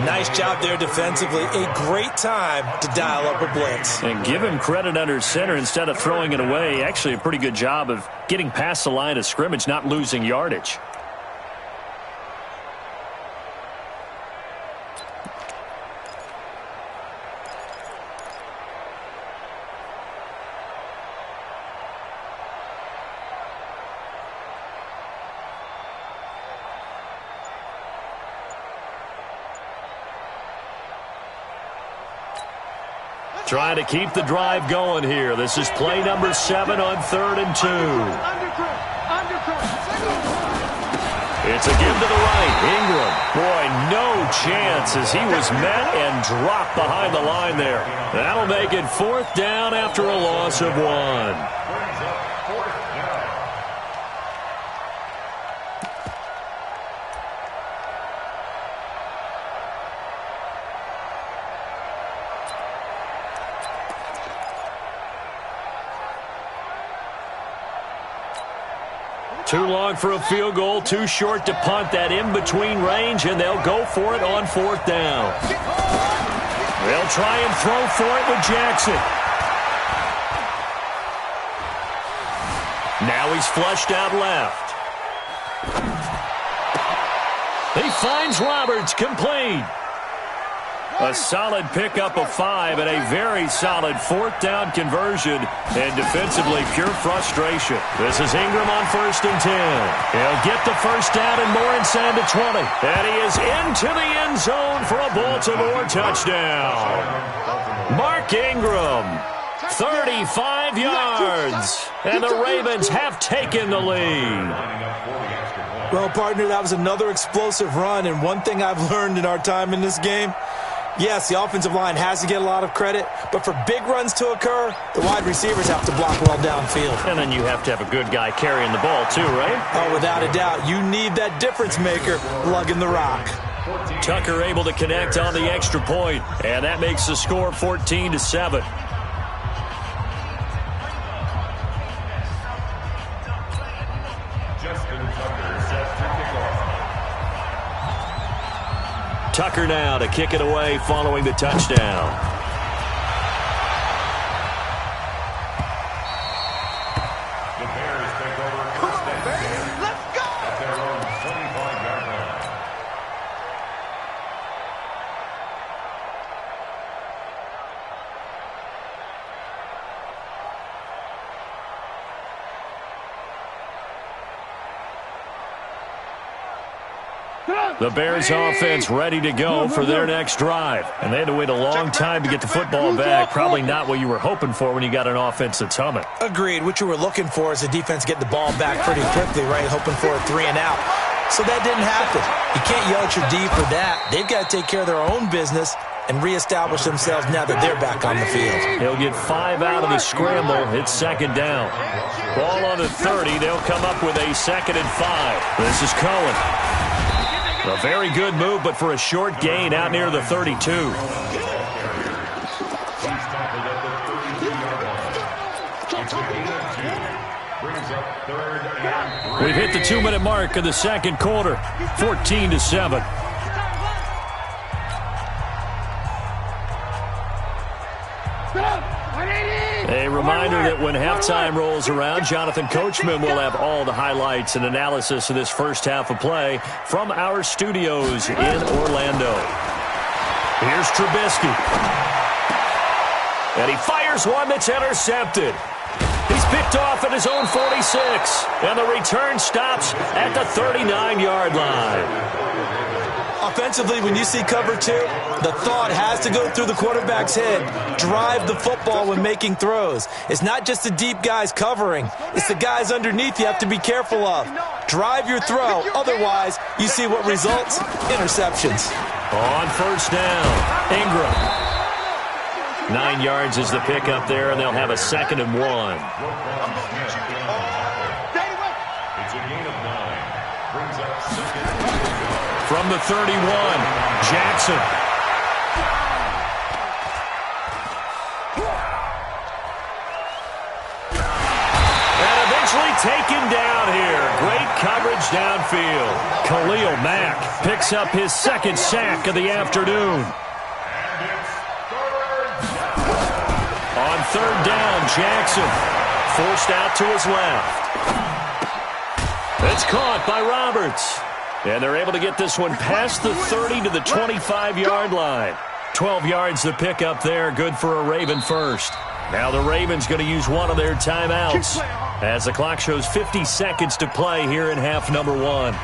Nice job there defensively. A great time to dial up a blitz. And give him credit under center instead of throwing it away. Actually a pretty good job of getting past the line of scrimmage, not losing yardage. Trying to keep the drive going here. This is play number 7 on 3rd and 2. It's a give to the right. Ingram. Boy, no chance as he was met and dropped behind the line there. That'll make it 4th down after a loss of 1. Too long for a field goal, too short to punt that in-between range, and they'll go for it on 4th down. They'll try and throw for it with Jackson. Now he's flushed out left. He finds Roberts, complete. A solid pickup of 5 and a very solid 4th down conversion. And defensively, pure frustration. This is Ingram on 1st and 10. He'll get the first down and more inside the 20. And he is into the end zone for a Baltimore touchdown. Mark Ingram, 35 yards. And the Ravens have taken the lead. Well, partner, that was another explosive run. And one thing I've learned in our time in this game, yes, the offensive line has to get a lot of credit, but for big runs to occur, the wide receivers have to block well downfield. And then you have to have a good guy carrying the ball too, right? Oh, without a doubt. You need that difference maker lugging the rock. Tucker able to connect on the extra point, and that makes the score 14-7. Tucker now to kick it away following the touchdown. The Bears take over first and 10. Let's go! At their own 25-yard line. The Bears offense ready to go for their next drive. And they had to wait a long time to get the football back. Probably not what you were hoping for when you got an offense that's humming. Agreed. What you were looking for is the defense get the ball back pretty quickly, right? Hoping for a 3 and out. So that didn't happen. You can't yell at your D for that. They've got to take care of their own business and reestablish themselves now that they're back on the field. He'll get 5 out of the scramble. It's 2nd down. Ball on the 30. They'll come up with a 2nd and 5. This is Cohen. A very good move, but for a short gain out near the 32. We've hit the 2-minute mark of the second quarter, 14-7. A reminder that when halftime rolls around, Jonathan Coachman will have all the highlights and analysis of this first half of play from our studios in Orlando. Here's Trubisky. And he fires one that's intercepted. He's picked off at his own 46. And the return stops at the 39-yard line. Offensively, when you see cover 2, the thought has to go through the quarterback's head. Drive the football when making throws. It's not just the deep guys covering. It's the guys underneath you have to be careful of. Drive your throw. Otherwise, you see what results? Interceptions. On 1st down, Ingram. 9 yards is the pickup there, and they'll have a 2nd and 1. It's a gain of 9. Brings up 2nd. From the 31, Jackson. And eventually taken down here. Great coverage downfield. Khalil Mack picks up his 2nd sack of the afternoon. On 3rd down, Jackson. Forced out to his left. It's caught by Roberts. And they're able to get this one past the 30 to the 25-yard line. 12 yards to pick up there. Good for a Raven first. Now the Ravens going to use one of their timeouts as the clock shows 50 seconds to play here in half number 1.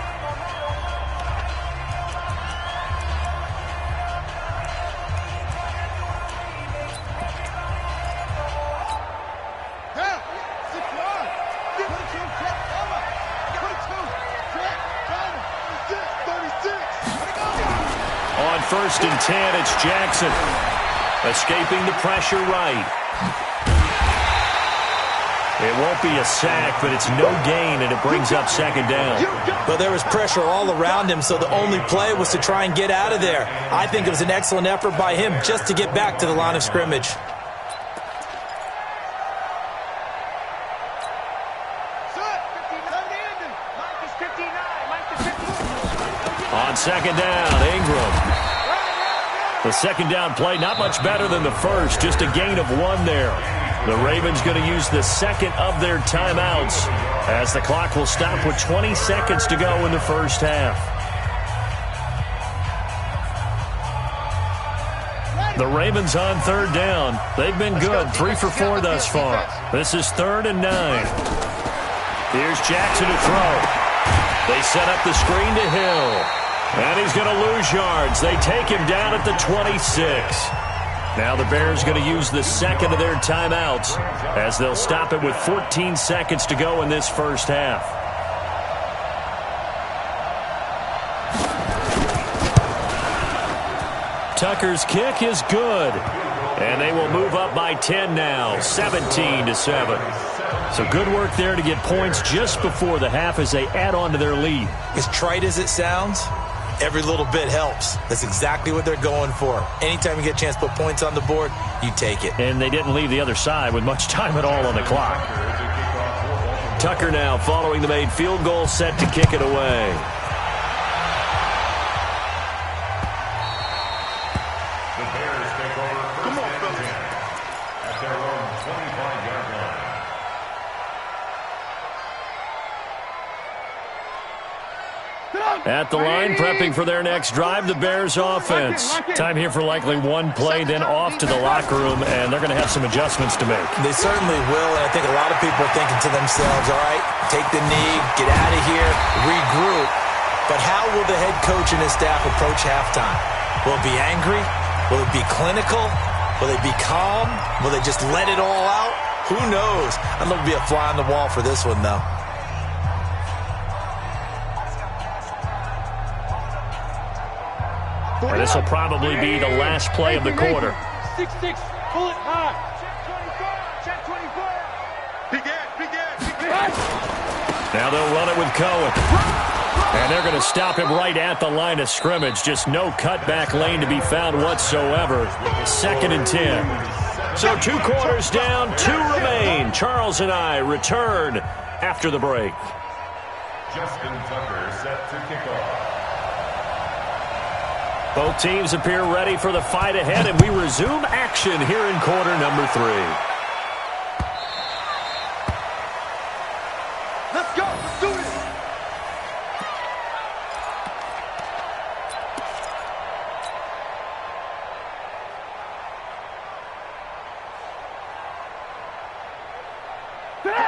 On 1st and 10, it's Jackson. Escaping the pressure right. It won't be a sack, but it's no gain, and it brings up 2nd down. But there was pressure all around him, so the only play was to try and get out of there. I think it was an excellent effort by him just to get back to the line of scrimmage. On second down, Ingram. The second down play, not much better than the first, just a gain of 1 there. The Ravens going to use the second of their timeouts as the clock will stop with 20 seconds to go in the first half. The Ravens on third down. They've been good, 3 for 4 thus far. This is 3rd and 9. Here's Jackson to throw. They set up the screen to Hill. And he's going to lose yards. They take him down at the 26. Now the Bears going to use the second of their timeouts as they'll stop it with 14 seconds to go in this first half. Tucker's kick is good. And they will move up by 10 now, 17-7. So good work there to get points just before the half as they add on to their lead. As trite as it sounds, every little bit helps. That's exactly what they're going for. Anytime you get a chance to put points on the board, you take it. And they didn't leave the other side with much time at all on the clock. Tucker now following the made field goal, set to kick it away. The Bears take over first and 10 at their own 25-yard line. At the line, prepping for their next drive, the Bears offense. Time here for likely one play, then off to the locker room, and they're going to have some adjustments to make. They certainly will, and I think a lot of people are thinking to themselves, all right, take the knee, get out of here, regroup. But how will the head coach and his staff approach halftime? Will it be angry? Will it be clinical? Will they be calm? Will they just let it all out? Who knows? I'd love to be a fly on the wall for this one, though. And this will probably be the last play of the quarter. 6-6, pull it high. Check 24. Now they'll run it with Cohen. And they're going to stop him right at the line of scrimmage. Just no cutback lane to be found whatsoever. 2nd and 10. So 2 quarters down, 2 remain. Charles and I return after the break. Justin Tucker set to kick off. Both teams appear ready for the fight ahead, and we resume action here in quarter number 3. Let's go. Let's do it.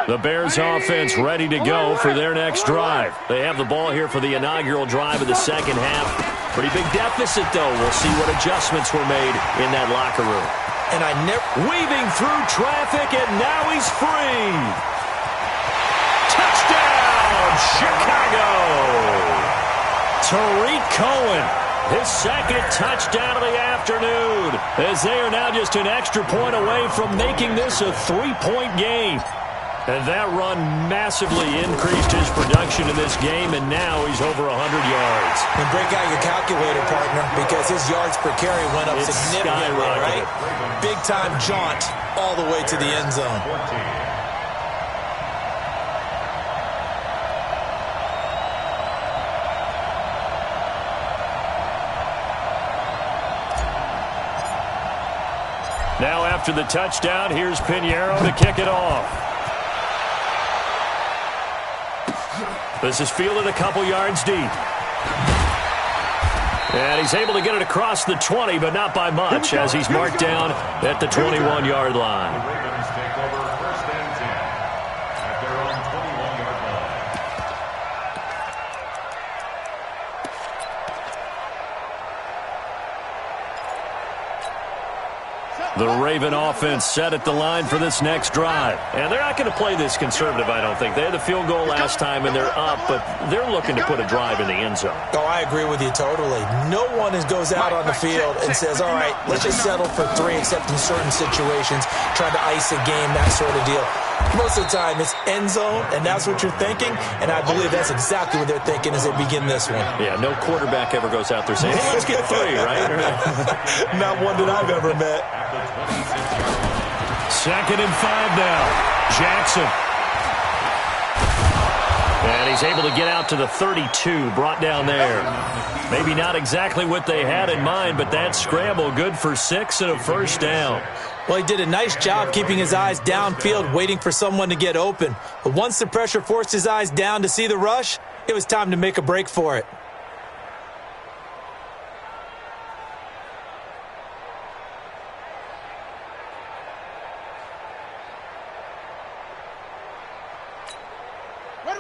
The Bears offense ready to go for their next drive. They have the ball here for the inaugural drive of the second half. Pretty big deficit, though. We'll see what adjustments were made in that locker room. And I never... Weaving through traffic, and now he's free. Touchdown, Chicago! Tariq Cohen, his second touchdown of the afternoon, as they are now just an extra point away from making this a 3-point game. And that run massively increased his production in this game, and now he's over 100 yards. And break out your calculator, partner, because his yards per carry went up significantly, right? Big-time jaunt all the way to the end zone. Now after the touchdown, here's Pinheiro to kick it off. This is fielded a couple yards deep. And he's able to get it across the 20, but not by much, as he's marked down at the 21-yard line. The Ravens take over first and 10 at their own 21-yard line. The Raven offense set at the line for this next drive. And they're not going to play this conservative, I don't think. They had the field goal last time, and they're up, but they're looking to put a drive in the end zone. Oh, I agree with you totally. No one goes out on the field and says, all right, let's just settle for 3, except in certain situations, try to ice a game, that sort of deal. Most of the time, it's end zone, and that's what you're thinking, and I believe that's exactly what they're thinking as they begin this one. Yeah, no quarterback ever goes out there saying, hey, let's get 3, right? Not one that I've ever met. 2nd and 5 now. Jackson. And he's able to get out to the 32, brought down there. Maybe not exactly what they had in mind, but that scramble good for 6 and a first down. Well, he did a nice job keeping his eyes downfield, waiting for someone to get open. But once the pressure forced his eyes down to see the rush, it was time to make a break for it.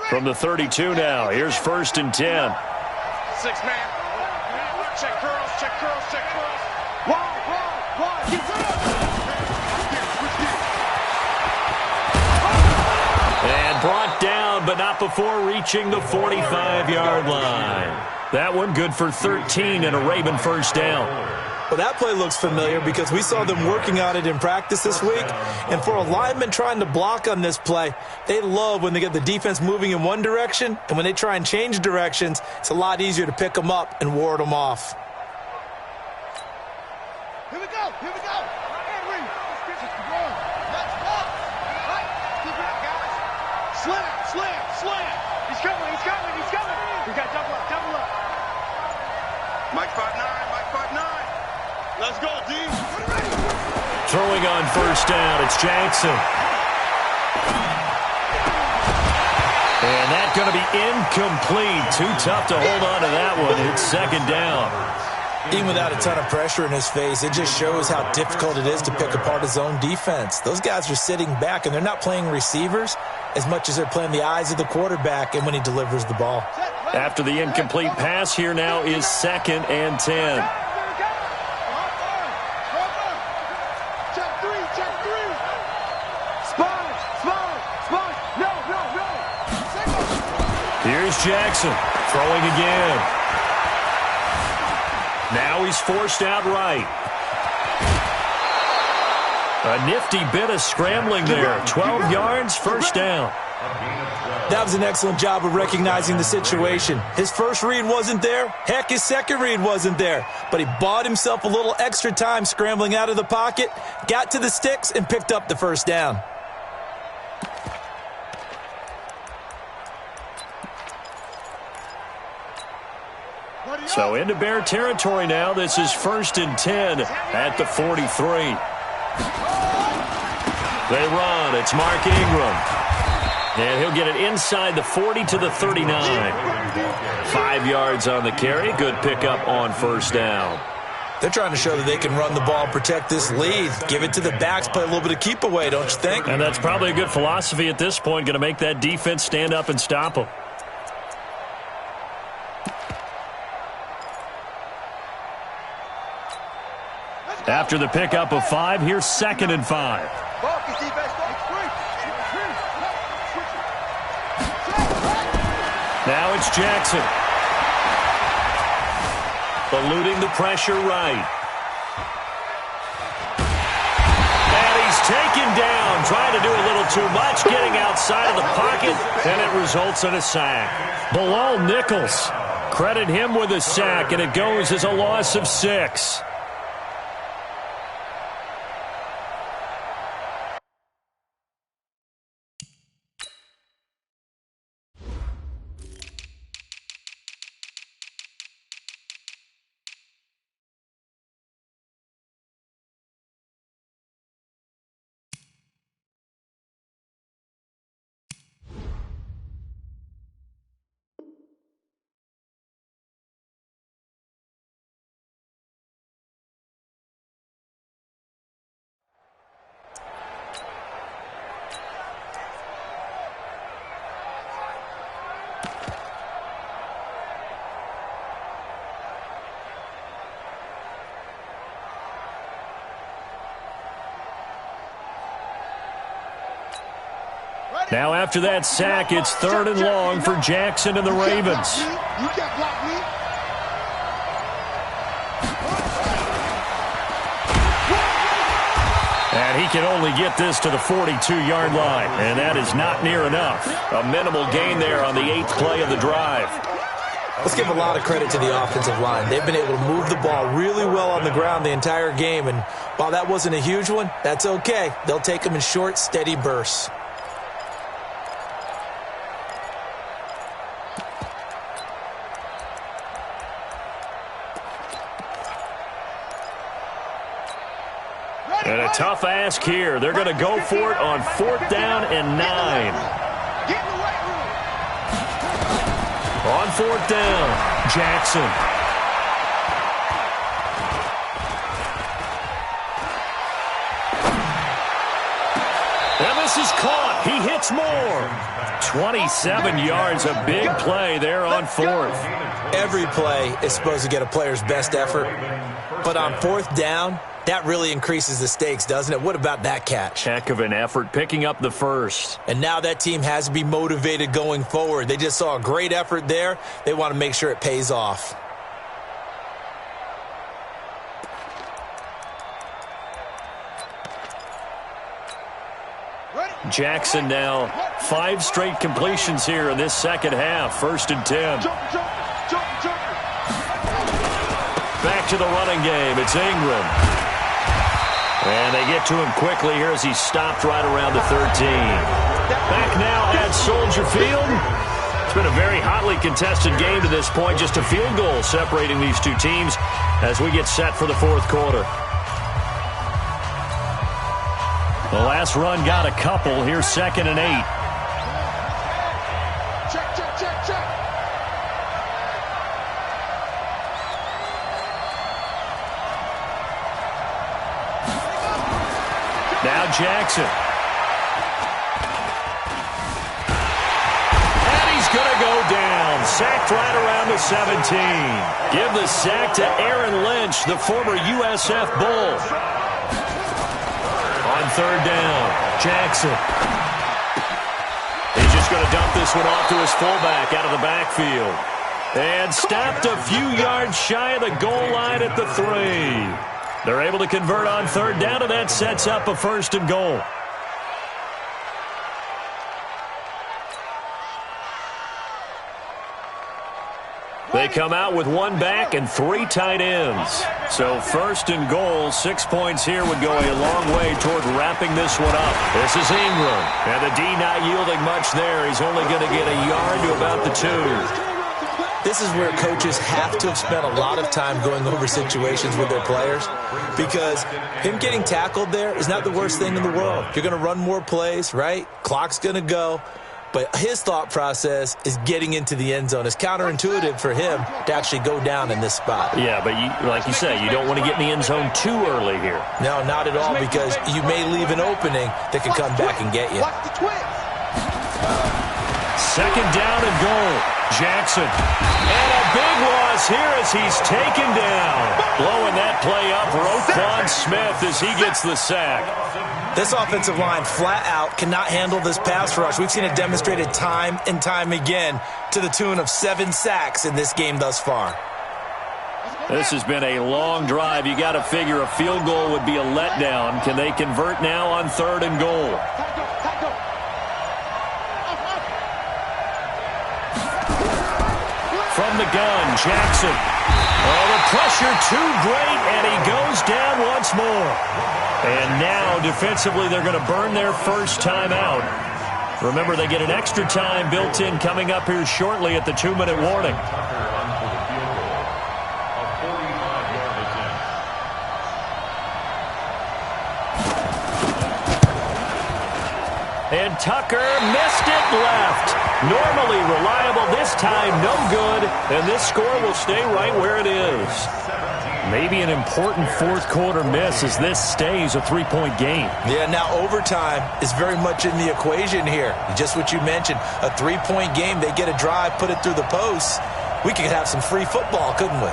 From the 32 now, here's 1st and 10. 6 man. Check curls, check curls, check curls. Wide. Get And brought down, but not before reaching the 45-yard line. That one good for 13 and a Raven first down. Well, that play looks familiar because we saw them working on it in practice this week. And for a lineman trying to block on this play, they love when they get the defense moving in one direction. And when they try and change directions, it's a lot easier to pick them up and ward them off. Here we go. Let's walk. Right. Keep it up, guys. Slam. He's coming. We got double up. Mike 5'9". Let's go, D. Throwing on first down, it's Jackson. And that's going to be incomplete. Too tough to hold on to that one. It's 2nd down. Even without a ton of pressure in his face, it just shows how difficult it is to pick apart his own defense. Those guys are sitting back, and they're not playing receivers as much as they're playing the eyes of the quarterback and when he delivers the ball. After the incomplete pass, here now is 2nd and 10. Here's Jackson throwing again. Now he's forced out right. A nifty bit of scrambling there. 12 yards, first down. That was an excellent job of recognizing the situation. His first read wasn't there. Heck, his second read wasn't there. But he bought himself a little extra time scrambling out of the pocket, got to the sticks, and picked up the first down. So into Bear territory now. This is 1st and 10 at the 43. They run. It's Mark Ingram. And he'll get it inside the 40 to the 39. 5 yards on the carry. Good pickup on first down. They're trying to show that they can run the ball, protect this lead. Give it to the backs, play a little bit of keep away, don't you think? And that's probably a good philosophy at this point. Going to make that defense stand up and stop them. After the pickup of 5, here's 2nd and 5. Now it's Jackson. Eluding the pressure right. And he's taken down, trying to do a little too much, getting outside of the pocket, and it results in a sack. Bilal Nichols, credit him with a sack, and it goes as a loss of 6. Now after that sack, it's 3rd and long for Jackson and the Ravens. You can't block me. And he can only get this to the 42-yard line, and that is not near enough. A minimal gain there on the 8th play of the drive. Let's give a lot of credit to the offensive line. They've been able to move the ball really well on the ground the entire game, and while that wasn't a huge one, that's okay. They'll take them in short, steady bursts. And a tough ask here. They're going to go for it on 4th down and 9. On 4th down, Jackson. And this is caught. He hits more. 27 yards, a big play there on 4th. Every play is supposed to get a player's best effort. But on 4th down, that really increases the stakes, doesn't it? What about that catch? Heck of an effort picking up the first. And now that team has to be motivated going forward. They just saw a great effort there. They want to make sure it pays off. Jackson now 5 straight completions here in this second half. 1st and 10. Back to the running game. It's Ingram. And they get to him quickly here as he's stopped right around the 13. Back now at Soldier Field. It's been a very hotly contested game to this point. Just a field goal separating these two teams as we get set for the 4th quarter. The last run got a couple. Here's 2nd and 8. Now Jackson. And he's going to go down. Sacked right around the 17. Give the sack to Aaron Lynch, the former USF Bull. On 3rd down, Jackson. He's just going to dump this one off to his fullback out of the backfield. And stopped a few yards shy of the goal line at the 3. They're able to convert on 3rd down, and that sets up a 1st and goal. They come out with 1 back and 3 tight ends. So 1st and goal, 6 points here would go a long way toward wrapping this one up. This is Ingram. And the D not yielding much there. He's only going to get a yard to about the 2. This is where coaches have to have spent a lot of time going over situations with their players, because him getting tackled there is not the worst thing in the world. You're going to run more plays, right? Clock's going to go. But his thought process is getting into the end zone. It's counterintuitive for him to actually go down in this spot. Yeah, but like you say, you don't want to get in the end zone too early here. No, not at all, because you may leave an opening that can come back and get you. 2nd down and goal. Jackson. And a big loss here as he's taken down. Blowing that play up, Roquan Smith as he gets the sack. This offensive line flat out cannot handle this pass rush. We've seen it demonstrated time and time again to the tune of 7 sacks in this game thus far. This has been a long drive. You got to figure a field goal would be a letdown. Can they convert now on 3rd and goal? From the gun, Jackson. Oh, the pressure too great, and he goes down once more. And now, defensively, they're going to burn their first time out. Remember, they get an extra time built in coming up here shortly at the 2-minute warning. And Tucker missed it left. Normally reliable, this time no good. And this score will stay right where it is. Maybe an important 4th quarter miss as this stays a 3-point game. Yeah, now overtime is very much in the equation here. Just what you mentioned, a 3-point game. They get a drive, put it through the posts. We could have some free football, couldn't we?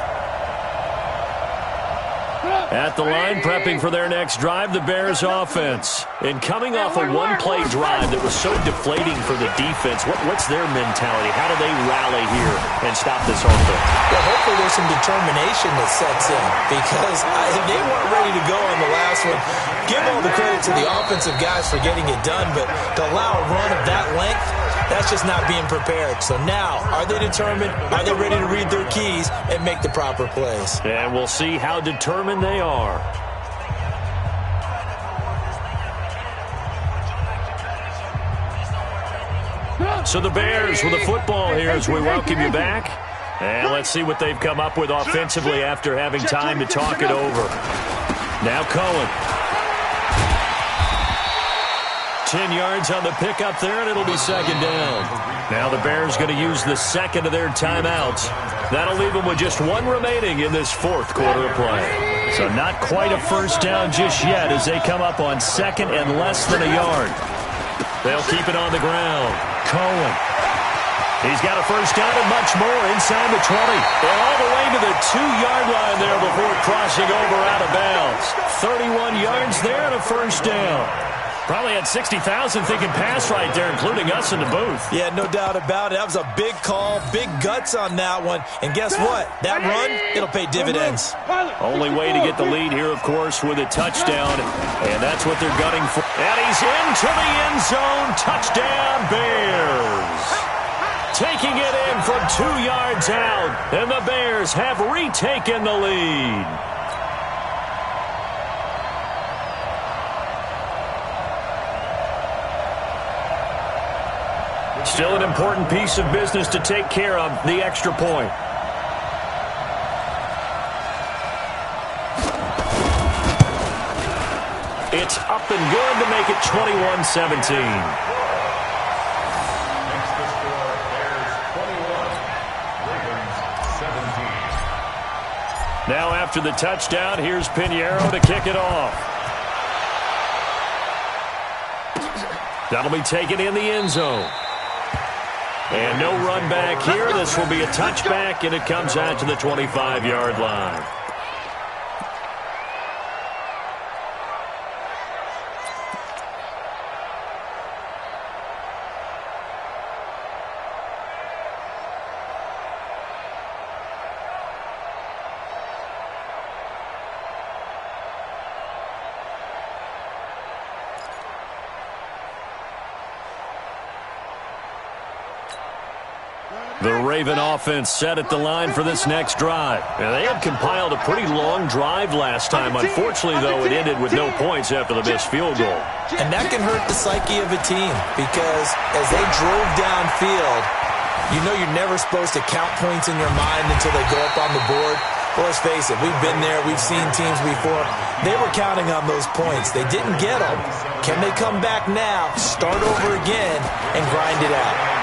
At the line, prepping for their next drive, the Bears offense. And coming off a 1-play drive that was so deflating for the defense, what's their mentality? How do they rally here and stop this offense? Well, hopefully there's some determination that sets in, because they weren't ready to go on the last one. Give all the credit to the offensive guys for getting it done, but to allow a run of that length, that's just not being prepared. So now, are they determined? Are they ready to read their keys and make the proper plays? And we'll see how determined they are. So the Bears with the football here as we welcome you back. And let's see what they've come up with offensively after having time to talk it over. Now Cohen. 10 yards on the pickup there, and it'll be second down. Now the Bears going to use the second of their timeouts. That'll leave them with just one remaining in this fourth quarter of play. So not quite a first down just yet as they come up on second and less than a yard. They'll keep it on the ground. Cohen. He's got a first down and much more inside the 20. And all the way to the 2-yard line there before crossing over out of bounds. 31 yards there and a first down. Probably had 60,000 thinking pass right there, including us in the booth. Yeah, no doubt about it. That was a big call, big guts on that one. And guess what? That run, it'll pay dividends. Only way to get the lead here, of course, with a touchdown. And that's what they're gunning for. And he's into the end zone. Touchdown, Bears. Taking it in from 2 yards out. And the Bears have retaken the lead. Still an important piece of business to take care of, the extra point. It's up and good to make it 21-17. Next to score, Bears 21, Ravens 17. Now after the touchdown, here's Pinheiro to kick it off. That'll be taken in the end zone. And no run back here. This will be a touchback, and it comes out to the 25-yard line. The Raven offense set at the line for this next drive. Now, they had compiled a pretty long drive last time. Unfortunately, though, it ended with no points after the missed field goal. And that can hurt the psyche of a team because as they drove downfield, you know you're never supposed to count points in your mind until they go up on the board. Well, let's face it, we've been there. We've seen teams before. They were counting on those points. They didn't get them. Can they come back now, start over again, and grind it out?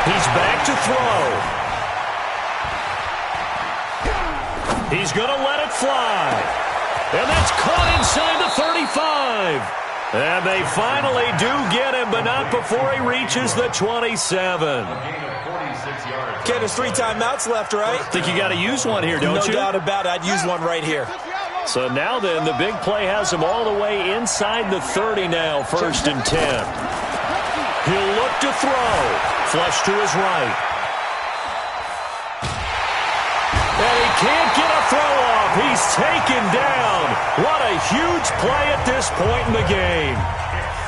He's back to throw. He's going to let it fly. And that's caught inside the 35. And they finally do get him, but not before he reaches the 27. Okay, there's 3 timeouts left, right? I think you got to use one here, don't you? No doubt about it. I'd use one right here. So now then, the big play has him all the way inside the 30 now, 1st and 10. He'll look to throw. Flush to his right. And he can't get a throw off. He's taken down. What a huge play at this point in the game.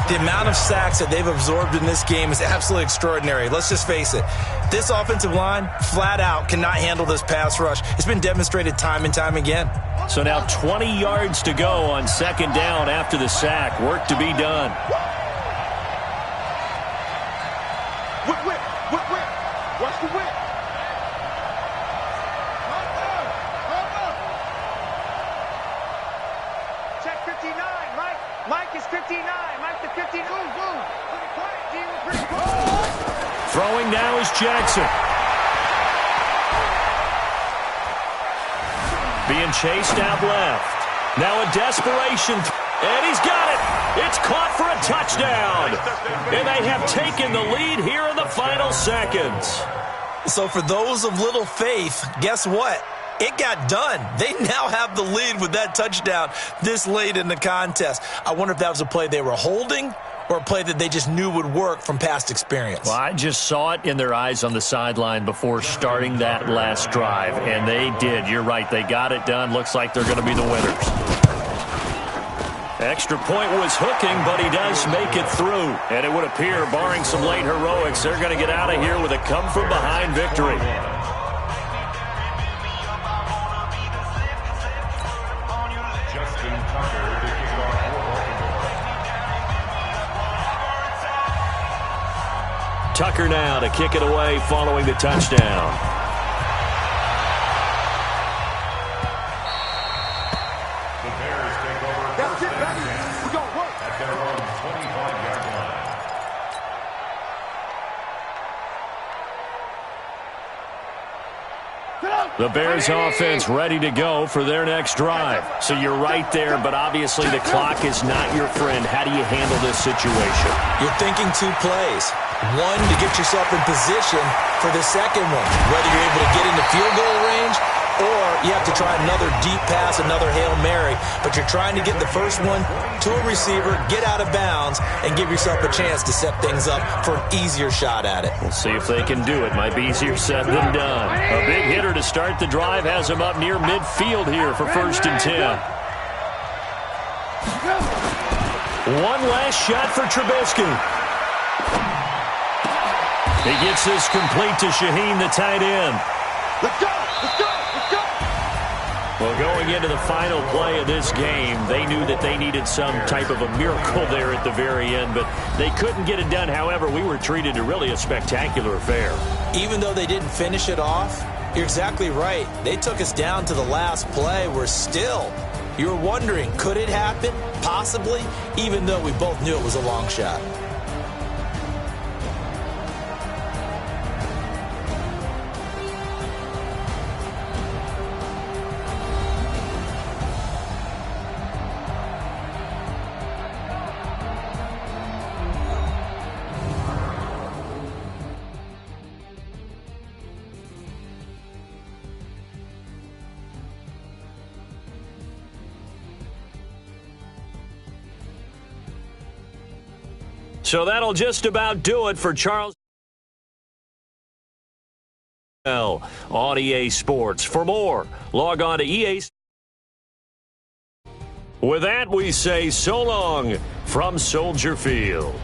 The amount of sacks that they've absorbed in this game is absolutely extraordinary. Let's just face it. This offensive line, flat out, cannot handle this pass rush. It's been demonstrated time and time again. So now 20 yards to go on 2nd down after the sack. Work to be done. Whip. Watch the whip. Check 59, Mike. Mike is 59. Mike the 59. Boom. Pretty quiet, G. We're pretty quiet. Throwing now is Jackson. Being chased out left. Now a desperation. And he's got it. It's caught for a touchdown. And they have taken the lead here in the final seconds. So for those of little faith, guess what? It got done. They now have the lead with that touchdown this late in the contest. I wonder if that was a play they were holding or a play that they just knew would work from past experience. Well, I just saw it in their eyes on the sideline before starting that last drive, and they did. You're right. They got it done. Looks like they're going to be the winners. Extra point was hooking, but he does make it through. And it would appear, barring some late heroics, they're going to get out of here with a come-from-behind victory. Tucker now to kick it away following the touchdown. The Bears offense ready to go for their next drive. So you're right there, but obviously the clock is not your friend. How do you handle this situation? You're thinking 2 plays. One, to get yourself in position for the second one, whether you're able to get into field goal range or you have to try another deep pass, another Hail Mary, but you're trying to get the first one to a receiver, get out of bounds, and give yourself a chance to set things up for an easier shot at it. We'll see if they can do it. Might be easier said than done. A big hitter to start the drive has him up near midfield here for 1st and 10. One last shot for Trubisky. He gets this complete to Shaheen, the tight end. Let's go! Let's go! Let's go! Well, going into the final play of this game, they knew that they needed some type of a miracle there at the very end, but they couldn't get it done. However, we were treated to really a spectacular affair. Even though they didn't finish it off, you're exactly right. They took us down to the last play. We're still, you were wondering, could it happen? Possibly, even though we both knew it was a long shot. So that'll just about do it for Charles on EA Sports. For more, log on to EA. With that, we say so long from Soldier Field.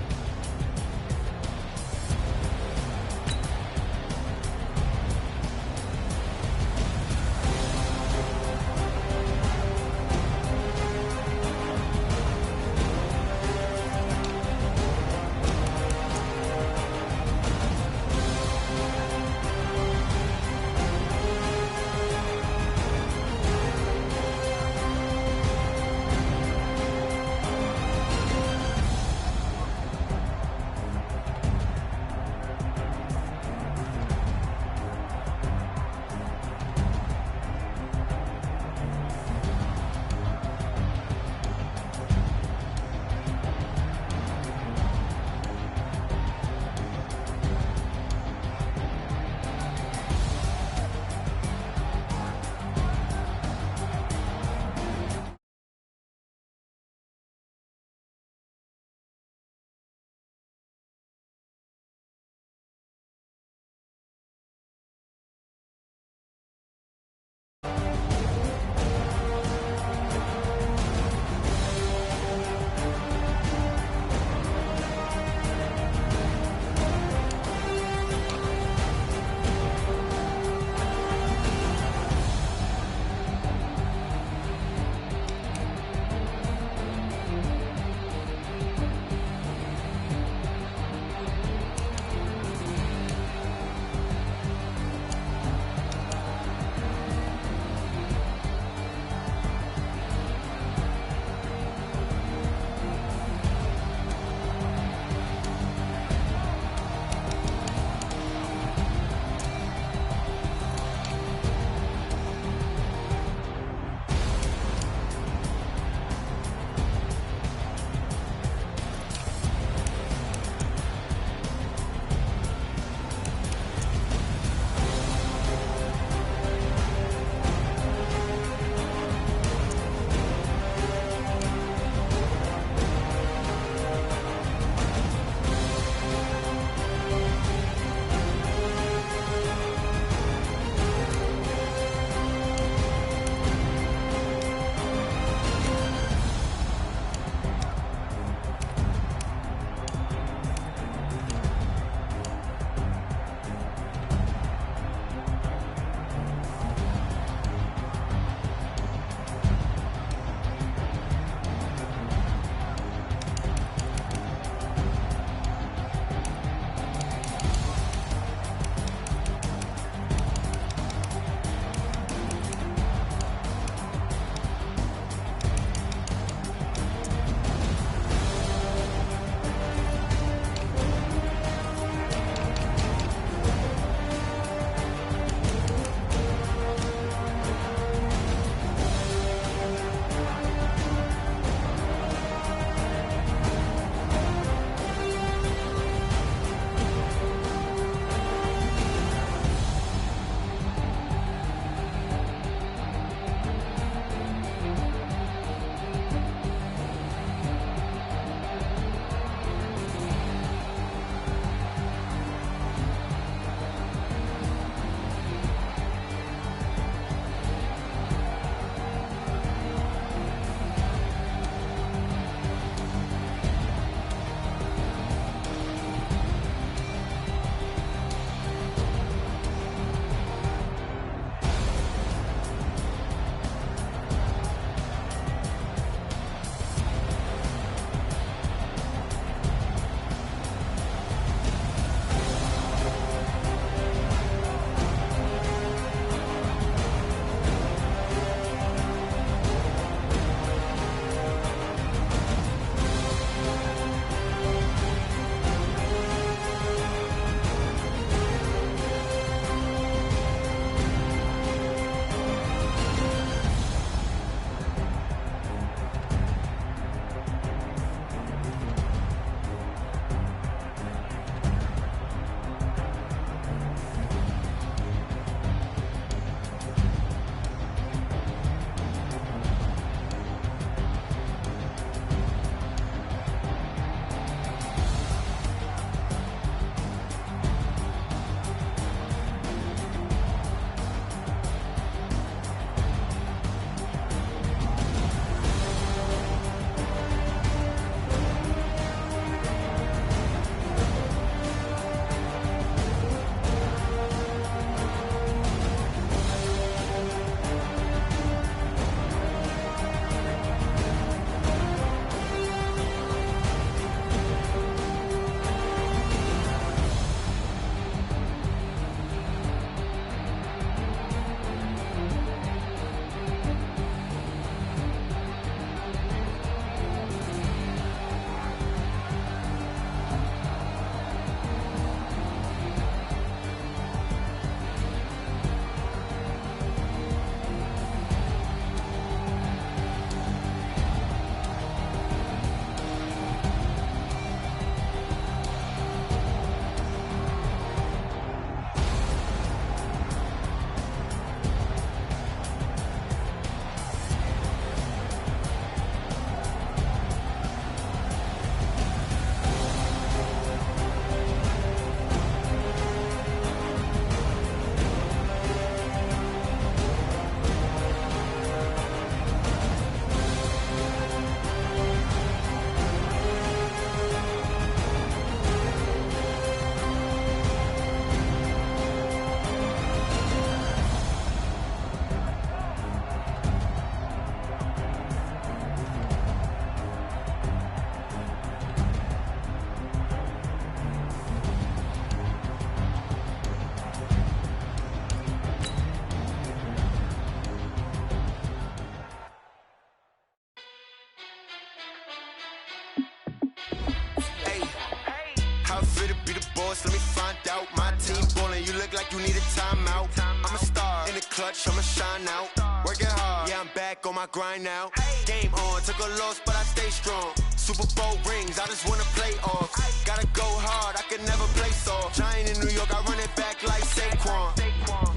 boss, let me find out. My team ballin', you look like you need a timeout. I'm a star, in the clutch, I'ma shine out. Working hard, yeah, I'm back on my grind now. Game on, took a loss, but I stay strong. Super Bowl rings, I just wanna play off. Gotta go hard, I can never play soft. Giant in New York, I run it back like Saquon.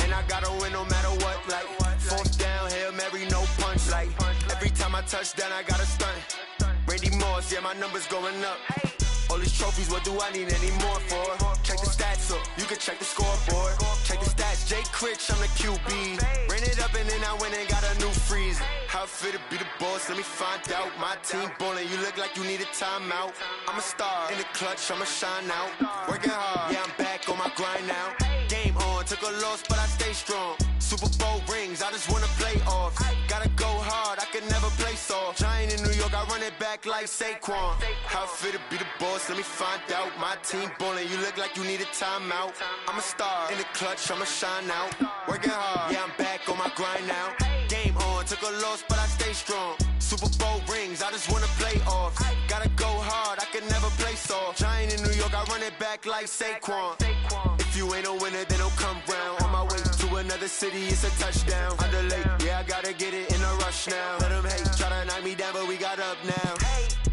And I gotta win no matter what, like fourth down, Hail Mary, no punch. Like every time I touch down, I gotta stunt. Randy Moss, yeah, my numbers going up. All these trophies, what do I need any more for? Check the stats up, you can check the scoreboard. Check the stats, Jay Critch, I'm the QB. Ran it up and then I went and got a new freeze. How it feel to be the boss, let me find out. My team ballin', you look like you need a timeout. I'm a star, in the clutch, I'ma shine out. Working hard, yeah, I'm back on my grind now. Game on, took a loss, but I stay strong. Super Bowl rings, I just wanna play off. Gotta go hard, I can never play soft. Giant in New York, I run it back like Saquon. How it feel to be the boss, let me find out. My team ballin', you look like you need a timeout. I'm a star, in the clutch, I'ma shine out. Working hard, yeah, I'm back on my grind now. Game on, took a loss, but I stay strong. Super Bowl rings, I just wanna play off. Gotta go hard, I can never play soft. Giant in New York, I run it back like Saquon. If you ain't a winner, then don't come round. On my way to another city, it's a touchdown. Underlay, yeah, I gotta get it in a rush now. Let them hate, try to knock me down, but we got up now.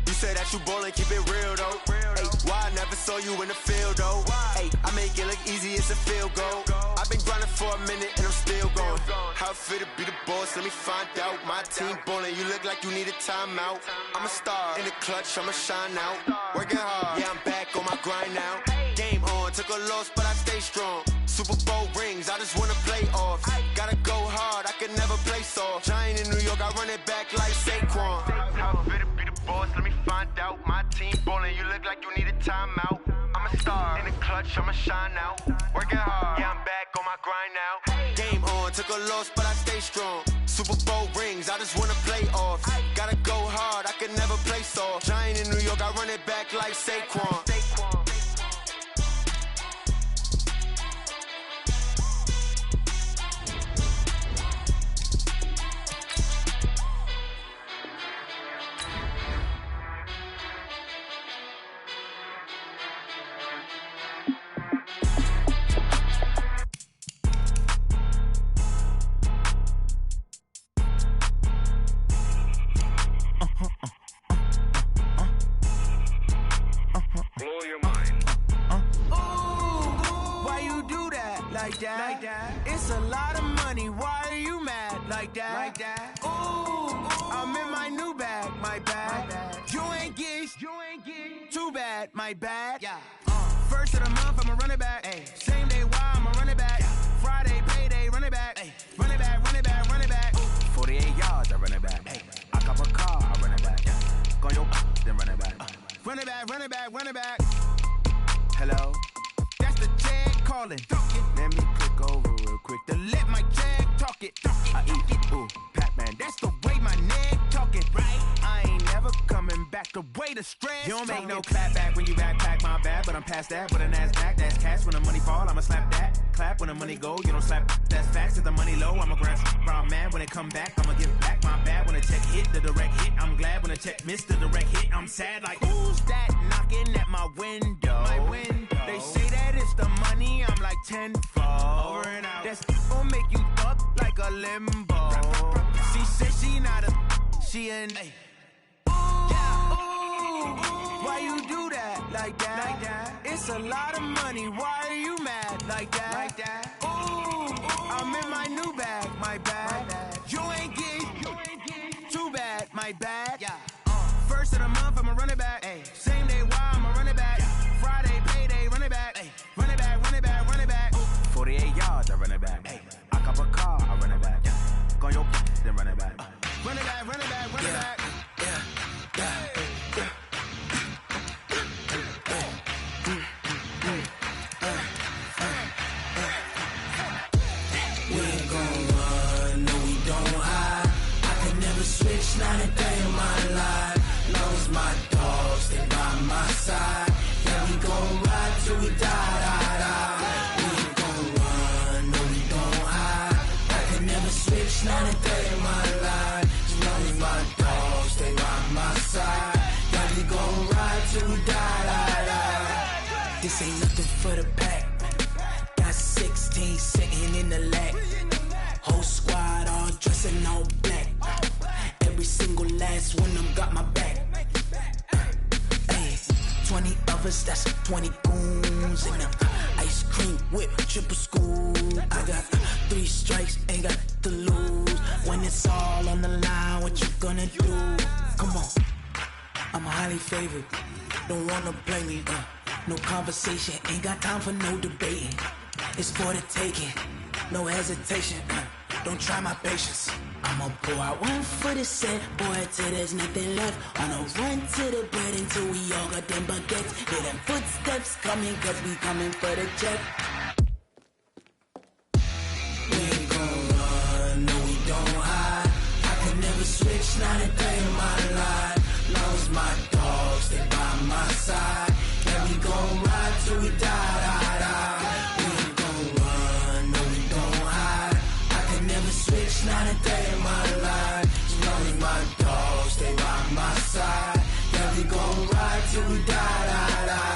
You say that you ballin', keep it real though. Ay, why I never saw you in the field though? Ay, I make it look easy, it's a field goal. I've been grinding for a minute and I'm still going. How it feel to be the boss, let me find out. My team ballin', you look like you need a timeout. I'm a star, in the clutch, I'ma shine out. Working hard, yeah, I'm back on my grind now. Game on, took a loss, but I stay strong. Super Bowl rings, I just wanna play off. Gotta go hard, I can never play soft. Giant in New York, I run it back like Saquon. How it feel to be the boss, let me find out. My team ballin', you look like you need a timeout. I'm a star, in the clutch, I'ma shine out. Working hard, yeah, I'm back on my grind now. Game on, took a loss, but I stay strong. Super Bowl rings, I just wanna play off. Gotta go hard, I can never play soft. Giant in New York, I run it back like Saquon. It's a lot of money, why are you mad like that? Ooh, I'm in my new bag, my bad. You ain't get too bad, my bad. First of the month, I'ma run it back. Same day, why I'ma run it back. Friday, payday, run it back. Run it back, run it back, run it back. 48 yards, I run it back. I cop a car, I run it back. Go your then run it back. Run it back, run it back, run it back. Hello? That's the jag calling. Let me click over real quick. To let my jag talk it. I eat it, ooh, Pac-Man. That's the way my neck talking, right? I ain't never coming back the way the stress. You don't make no clap back when you backpack, my bad. But I'm past that with a NASDAQ. That's cash when the money fall, I'ma slap that. Clap when the money go, you don't slap. That's facts. If the money low, I'ma grab brown man. When it come back, I'ma give back my bad. When the check hit, the direct hit. I'm glad when the check missed the direct hit. I'm sad like, who's that knocking at my window? My window. They say that it's the money, I'm like tenfold. Over and out. That's gon' make you up like a limbo. She said she not a, she an. Why you do that like that? It's a lot of money, why are you mad like that? Ooh, I'm in my new bag, my bad. You ain't get too bad, my bad. First of the month, I'ma run it back. Same day, why I'ma run it back. Friday, payday, run it back. Run it back, run it back, run it back. 48 yards, I run it back. I cop a car, I run it back. Go your then run it back. Run it back, run it back, run it back. We ain't gon' run ain't nothing for the pack. Got 16 sitting in the lag. Whole squad all dressing all black. Every single last one of them got my back. 20 of us, that's 20 goons in them. Ice cream whip, triple school. I got 3 strikes, ain't got to lose. When it's all on the line, what you gonna do? Come on, I'm highly favored. Don't wanna play me, no conversation, ain't got time for no debating. It's for the taking, no hesitation, don't try my patience. I'ma pour out one for the set, boy, till there's nothing left. On a run to the bread until we all got them baguettes. Hear them footsteps coming, cause we coming for the check. We ain't gon' run, no we don't hide. I can never switch, not a day in my life. Long as my dogs, they by my side. Yeah, we gon' ride till we die, die, die. We ain't gon' run, no we don't hide. I can never switch, not a day in my life. As long as my dogs, they by my side. Yeah, we gon' ride till we die, die, die.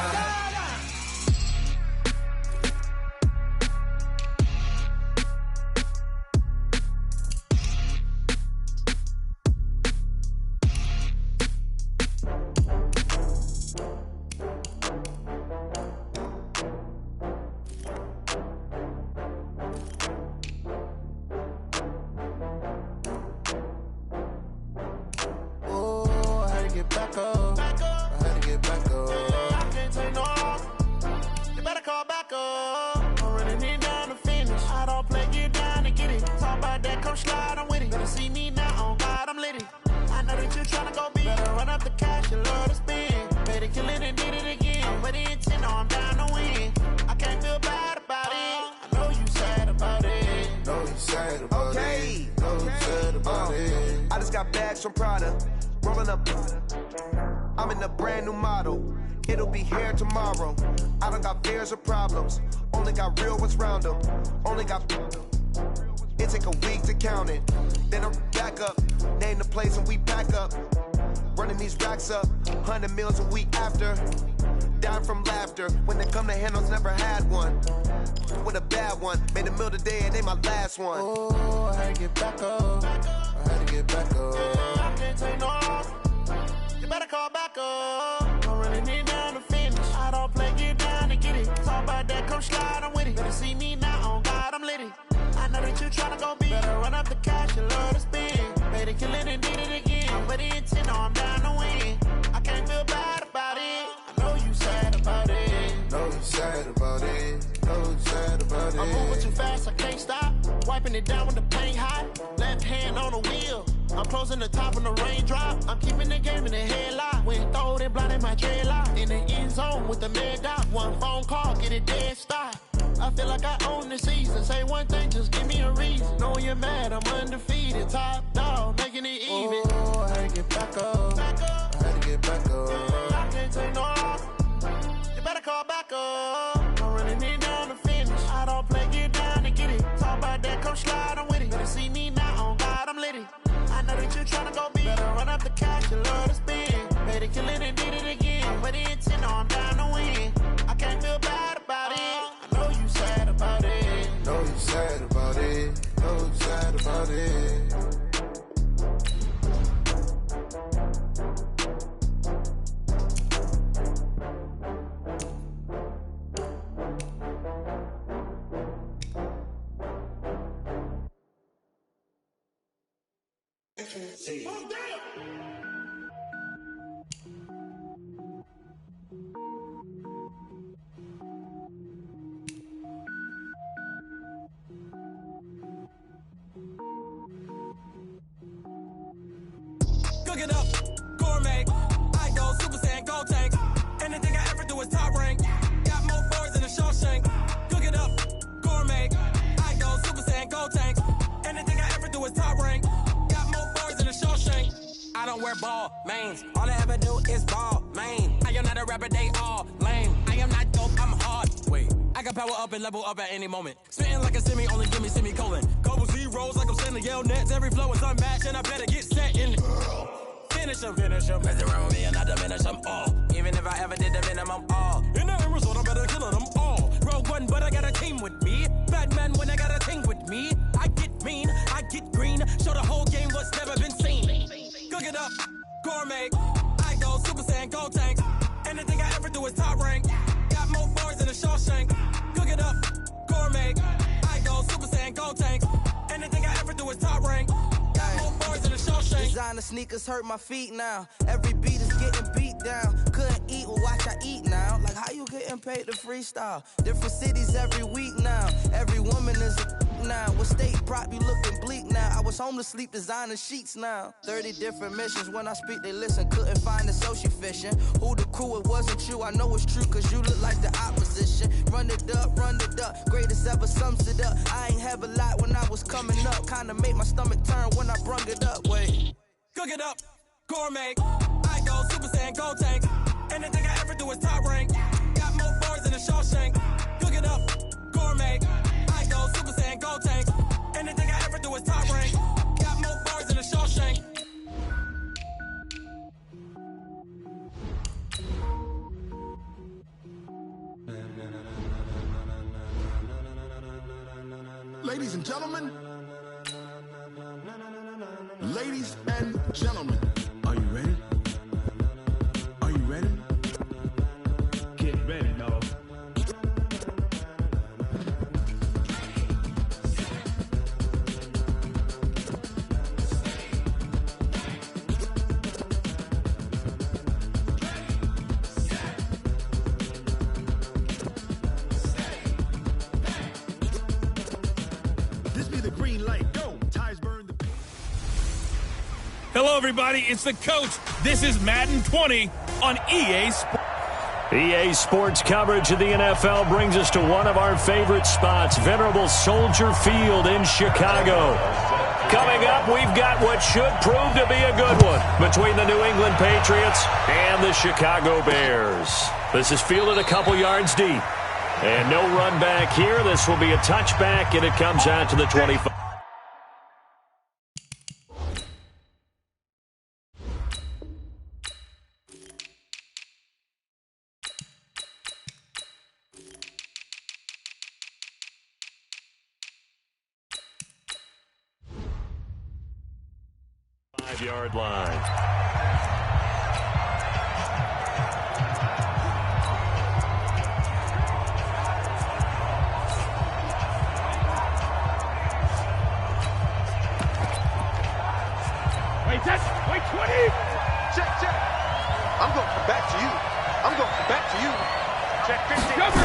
From Prada, rolling up. I'm in a brand new model. It'll be here tomorrow. I don't got fears or problems. Only got real ones round them. Only got. It take a week to count it. Then I'm back up. Name the place and we pack up. Running these racks up. 100 meals a week after. Down from laughter. When they come to handles, never had one. With a bad one. Made a meal today and they my last one. Oh, I had to get back up. I had to get back up. I can't take no off. You better call back up. I'm running it down to finish. I don't play, get down to get it. Talk about that, come slide, I'm with it. Better see me now, on God, I'm litty. I know that you tryna go big. Better run up the cash, you love to spend. Made it, kill it, and did it again. I'm with the intent, no, I'm down to win. I can't feel bad about it. I know you sad about it. Know you sad about it. Know you sad about it. I'm moving too fast, I can't stop. Wiping it down when the paint hot. Left hand on the wheel. I'm closing the top when the raindrop. I'm keeping the game in the headlock. When throwed and blinded my dreadlock. In the end zone with the mad dot. One phone call, get it dead stop. I feel like I own the season. Say one thing, just give me a reason. Knowing you're mad, I'm undefeated. Top dog, making it even. Oh, I had to get back up. I had to get back up. I can't take no off. You better call back up. I'm running it down to finish. I don't play, get down to get it. Talk about that, come slide, I'm with it. Better see me now, on God, I'm litty. I know that you tryna go big. Better run up the cash, you love to spend. Made it, kill it, and did it again. I'm with the intent, no, I'm down to win. I can't feel bad about it. I know you sad about it. Know you sad about it. Know you sad about it. Cook it up, gourmet. I go Super Saiyan, gold tank. Anything I ever do is top rank. Got more birds than a Shawshank. Cook it up, gourmet. I go Super Saiyan, gold tank. Anything I ever do is top rank. Got more birds than a Shawshank. I don't wear ball mains. All I ever do is ball main. I am not a rapper, they all lame. I am not dope, I'm hard. Wait, I can power up and level up at any moment. Spitting like a semi, only give me semicolon. Couple zeros like I'm sending yell nets. Every flow is unmatched and I better get set in. Finish them. Mess around with me and I diminish them all. Even if I ever did the minimum all. In the Arizona I'm better killing them all. Rogue One, but I got a team with me. Batman when I got a team with me. I get mean, I get green. Show the whole game what's never been seen. Cook it up, gourmet. I go Super Saiyan, go tank. Anything I ever do is top rank. Got more bars than a Shawshank. Cook it up, gourmet. I go Super Saiyan, go tank. Anything I ever do is top rank. Got more bars than a Shawshank. Designer sneakers hurt my feet now. Every beat is getting beat down. Couldn't eat, well watch I eat now. Like how you getting paid to freestyle? Different cities every week now. Every woman is a now. What state prop you looking bleak now? I was home to sleep designer sheets now. 30 different missions. When I speak they listen. Couldn't find the social fishing. Who the crew, it wasn't you. I know it's true cause you look like the opposition. Run it up, greatest ever sums it up. I ain't have a lot when I was coming up. Kinda made my stomach turn when I brung it up. Wait. Cook it up, gourmet. I go Super Saiyan, go tank. Anything I ever do is top rank. Got more bars than a Shawshank. Cook it up, gourmet. I go Super Saiyan, go tank. Anything I ever do is top rank. Got more bars than a Shawshank. Ladies and gentlemen. Ladies and gentlemen. Are you ready? Are you ready? Get ready, dog. This be the green light. Go. Ties burn the. Hello, everybody. It's the coach. This is Madden 20 on EA Sports. EA Sports coverage of the NFL brings us to one of our favorite spots, venerable Soldier Field in Chicago. Coming up, we've got what should prove to be a good one between the New England Patriots and the Chicago Bears. This is fielded a couple yards deep. And no run back here. This will be a touchback, and it comes out to the 25. Yard line. Wait, 20. Check. I'm going to come back to you. Check 50. Cover.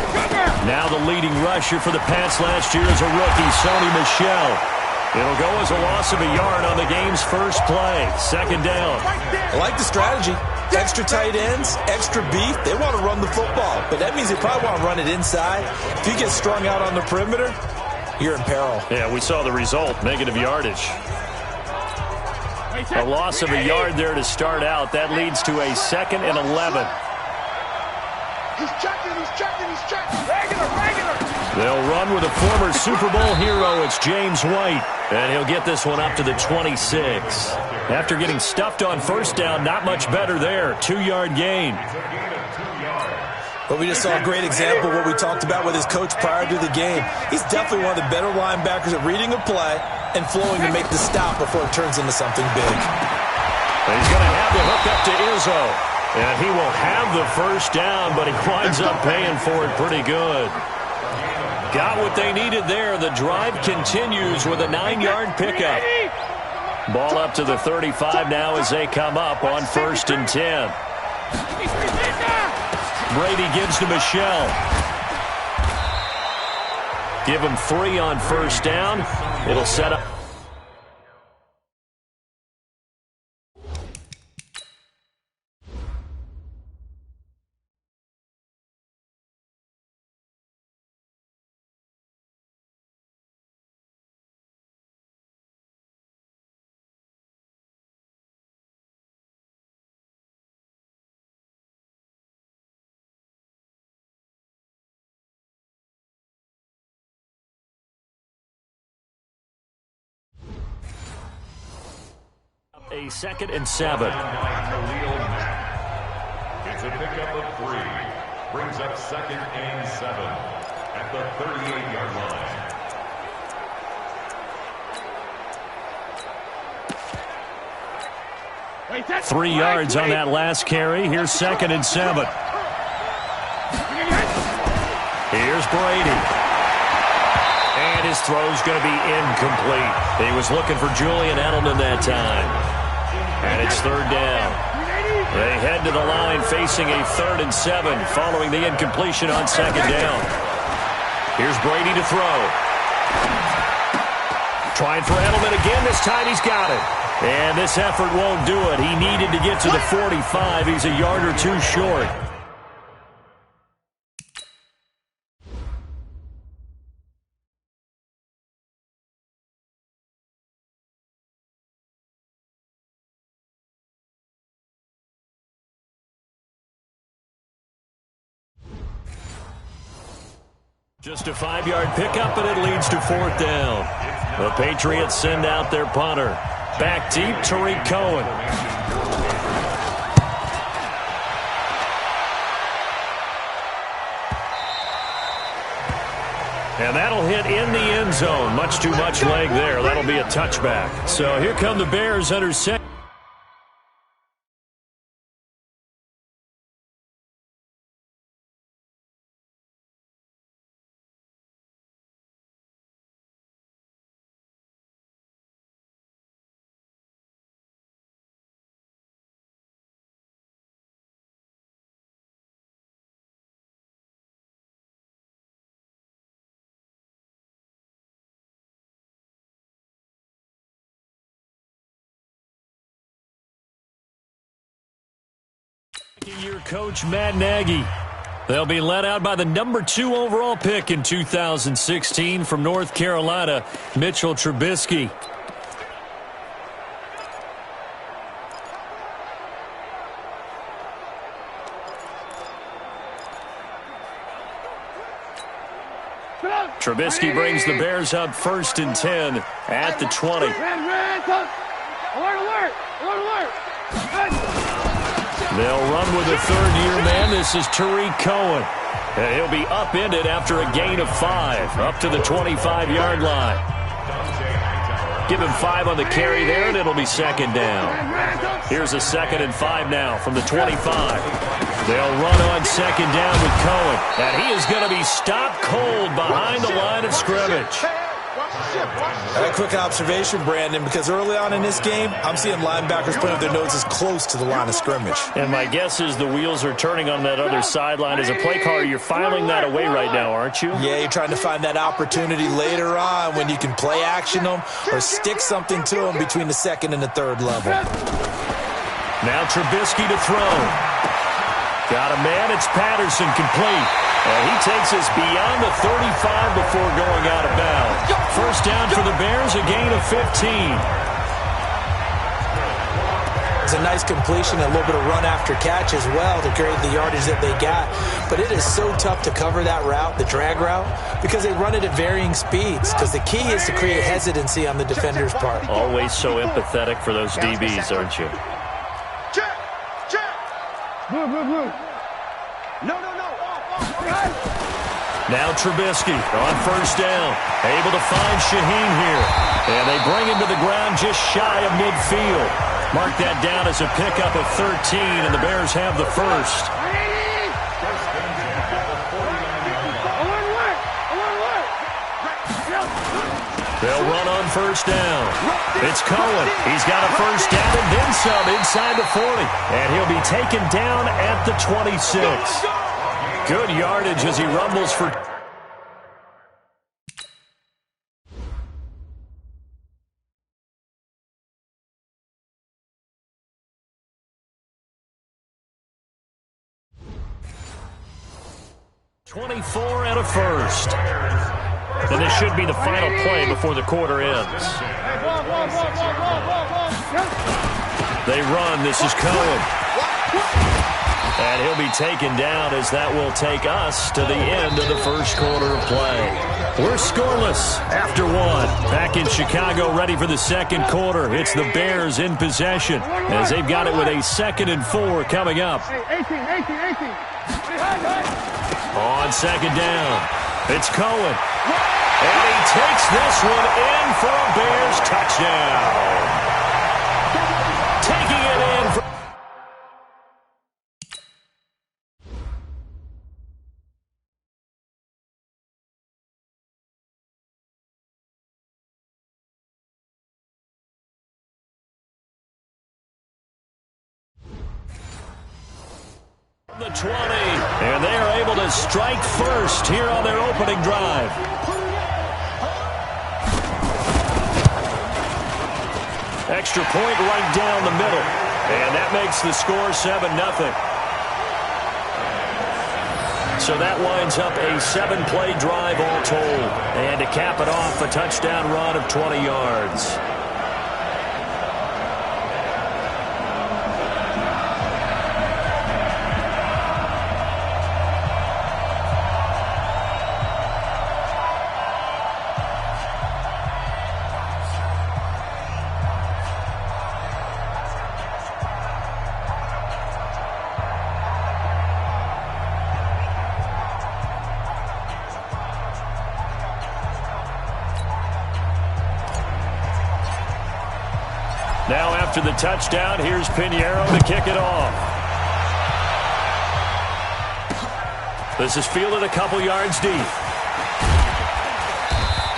Now the leading rusher for the Pats last year is a rookie, Sony Michel. It'll go as a loss of a yard on the game's first play. Second down. I like the strategy. Extra tight ends, extra beef. They want to run the football, but that means they probably want to run it inside. If you get strung out on the perimeter, you're in peril. Yeah, we saw the result, negative yardage. A loss of a yard there to start out. That leads to a 2nd and 11. He's checking. Regular. They'll run with a former Super Bowl hero. It's James White. And he'll get this one up to the 26. After getting stuffed on first down, not much better there. 2-yard gain. But we just saw a great example of what we talked about with his coach prior to the game. He's definitely one of the better linebackers at reading a play and flowing to make the stop before it turns into something big. And he's going to have the hook up to Izzo. And he will have the first down, but he winds up paying for it pretty good. Got what they needed there. The drive continues with a 9-yard pickup. Ball up to the 35 now as they come up on 1st and 10. Brady gives to Michel. Give him 3 on first down. It'll set up. A 2nd and 7. It's a pickup of 3. Brings up 2nd and 7 at the 38-yard line. 3 yards on that last carry. Here's 2nd and 7. Here's Brady. And his throw's going to be incomplete. He was looking for Julian Edelman that time. And it's 3rd down. They head to the line facing a 3rd and 7 following the incompletion on 2nd down. Here's Brady to throw. Trying for Edelman again. This time he's got it. And this effort won't do it. He needed to get to the 45. He's a yard or two short. Just a 5-yard pickup, and it leads to 4th down. The Patriots send out their punter. Back deep, Tariq Cohen. And that'll hit in the end zone. Much too much leg there. That'll be a touchback. So here come the Bears under center. Year coach Matt Nagy. They'll be led out by the number 2 overall pick in 2016 from North Carolina, Mitchell Trubisky. Trubisky brings the Bears up 1st and 10 at the 20. They'll run with a 3rd-year man. This is Tariq Cohen. And he'll be upended after a gain of 5, up to the 25-yard line. Give him 5 on the carry there, and it'll be 2nd down. Here's a 2nd and 5 now from the 25. They'll run on 2nd down with Cohen. And he is going to be stopped cold behind the line of scrimmage. A quick observation, Brandon, because early on in this game, I'm seeing linebackers putting their noses close to the line of scrimmage. And my guess is the wheels are turning on that other sideline. As a play caller, you're filing that away right now, aren't you? Yeah, you're trying to find that opportunity later on when you can play action them or stick something to them between the 2nd and the 3rd level. Now Trubisky to throw. Got a man. It's Patterson, complete. And he takes us beyond the 35 before going out of bounds. 1st down for the Bears, a gain of 15. It's a nice completion, a little bit of run after catch as well to create the yardage that they got. But it is so tough to cover that route, the drag route, because they run it at varying speeds. Because the key is to create hesitancy on the defender's part. Always so empathetic for those DBs, aren't you? Now Trubisky on 1st down. Able to find Shaheen here. And they bring him to the ground just shy of midfield. Mark that down as a pickup of 13, and the Bears have the 1st. They'll run on 1st down. It's Cohen. He's got a 1st down and then some inside the 40. And he'll be taken down at the 26. Good yardage as he rumbles for... ...24 and a 1st. And this should be the final play before the quarter ends. They run. This is Cohen. And he'll be taken down as that will take us to the end of the 1st quarter of play. We're scoreless after one. Back in Chicago, ready for the second quarter. It's the Bears in possession as they've got it with a 2nd and 4 coming up. 18. On second down, it's Cohen. And he takes this one in for a Bears touchdown. Taking it in for... the 20, and they are able to strike first here on their opening drive. Extra point right down the middle, and that makes the score 7-0. So that winds up a 7-play drive all told, and to cap it off, a touchdown run of 20 yards. Now after the touchdown, here's Pinheiro to kick it off. This is fielded a couple yards deep.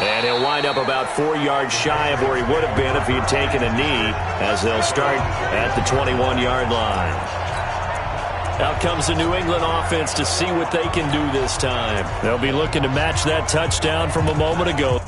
And he'll wind up about 4 yards shy of where he would have been if he had taken a knee, as they'll start at the 21-yard line. Out comes the New England offense to see what they can do this time. They'll be looking to match that touchdown from a moment ago.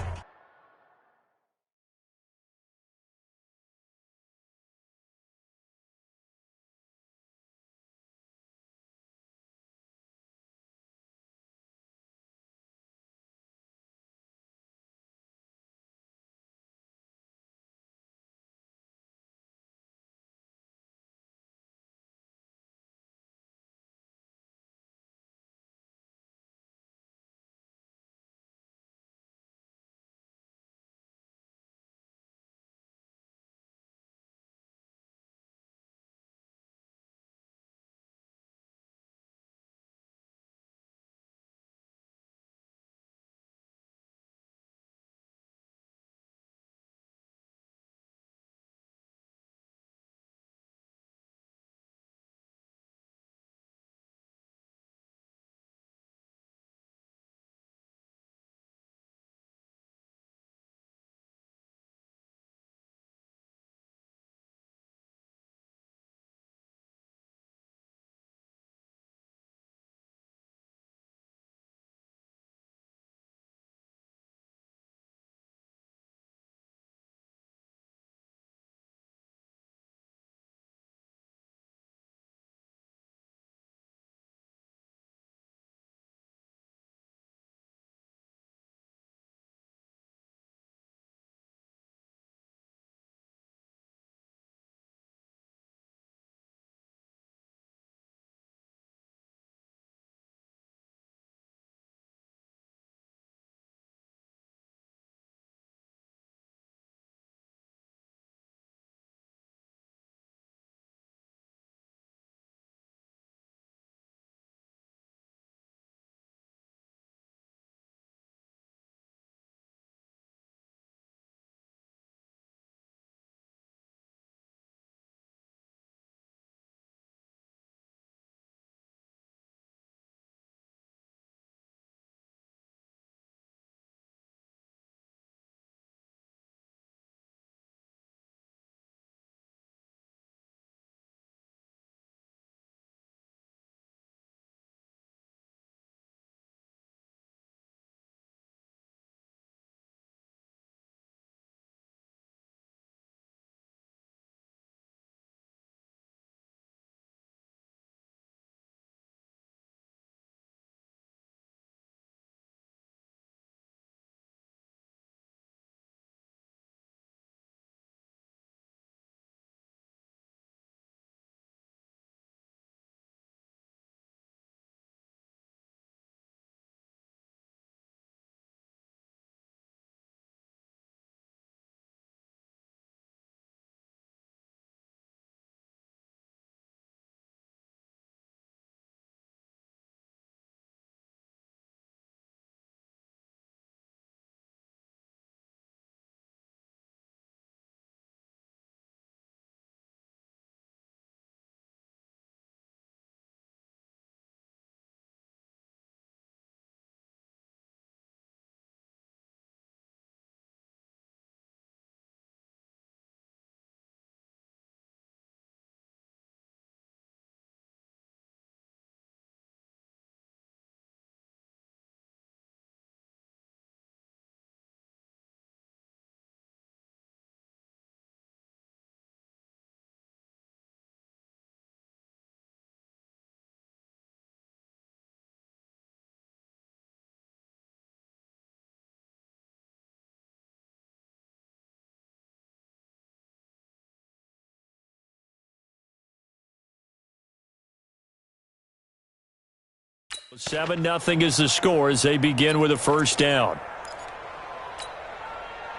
7-0 is the score as they begin with a first down.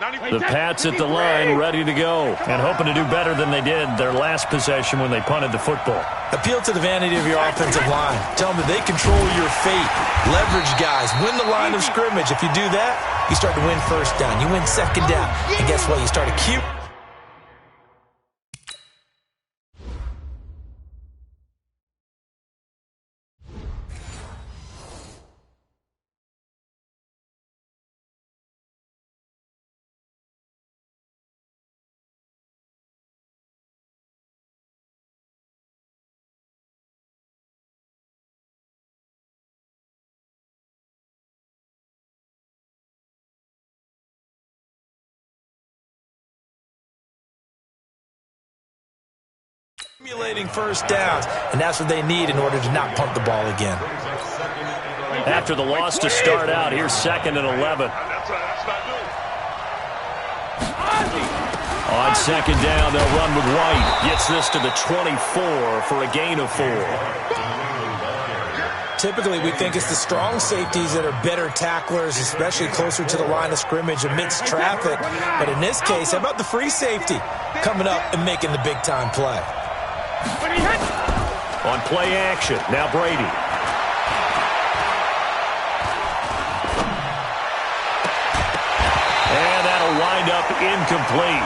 The Pats at the line, ready to go, and hoping to do better than they did their last possession when they punted the football. Appeal to the vanity of your offensive line. Tell them that they control your fate. Leverage guys. Win the line of scrimmage. If you do that, you start to win first down. You win second down. And guess what? You start to cue. Accumulating first downs, and that's what they need in order to not punt the ball again. After the loss to start out, here's 2nd and 11. On 2nd down, they'll run with White. Gets this to the 24 for a gain of 4. Typically, we think it's the strong safeties that are better tacklers, especially closer to the line of scrimmage amidst traffic. But in this case, how about the free safety coming up and making the big-time play? On play action, now Brady. And that'll wind up incomplete.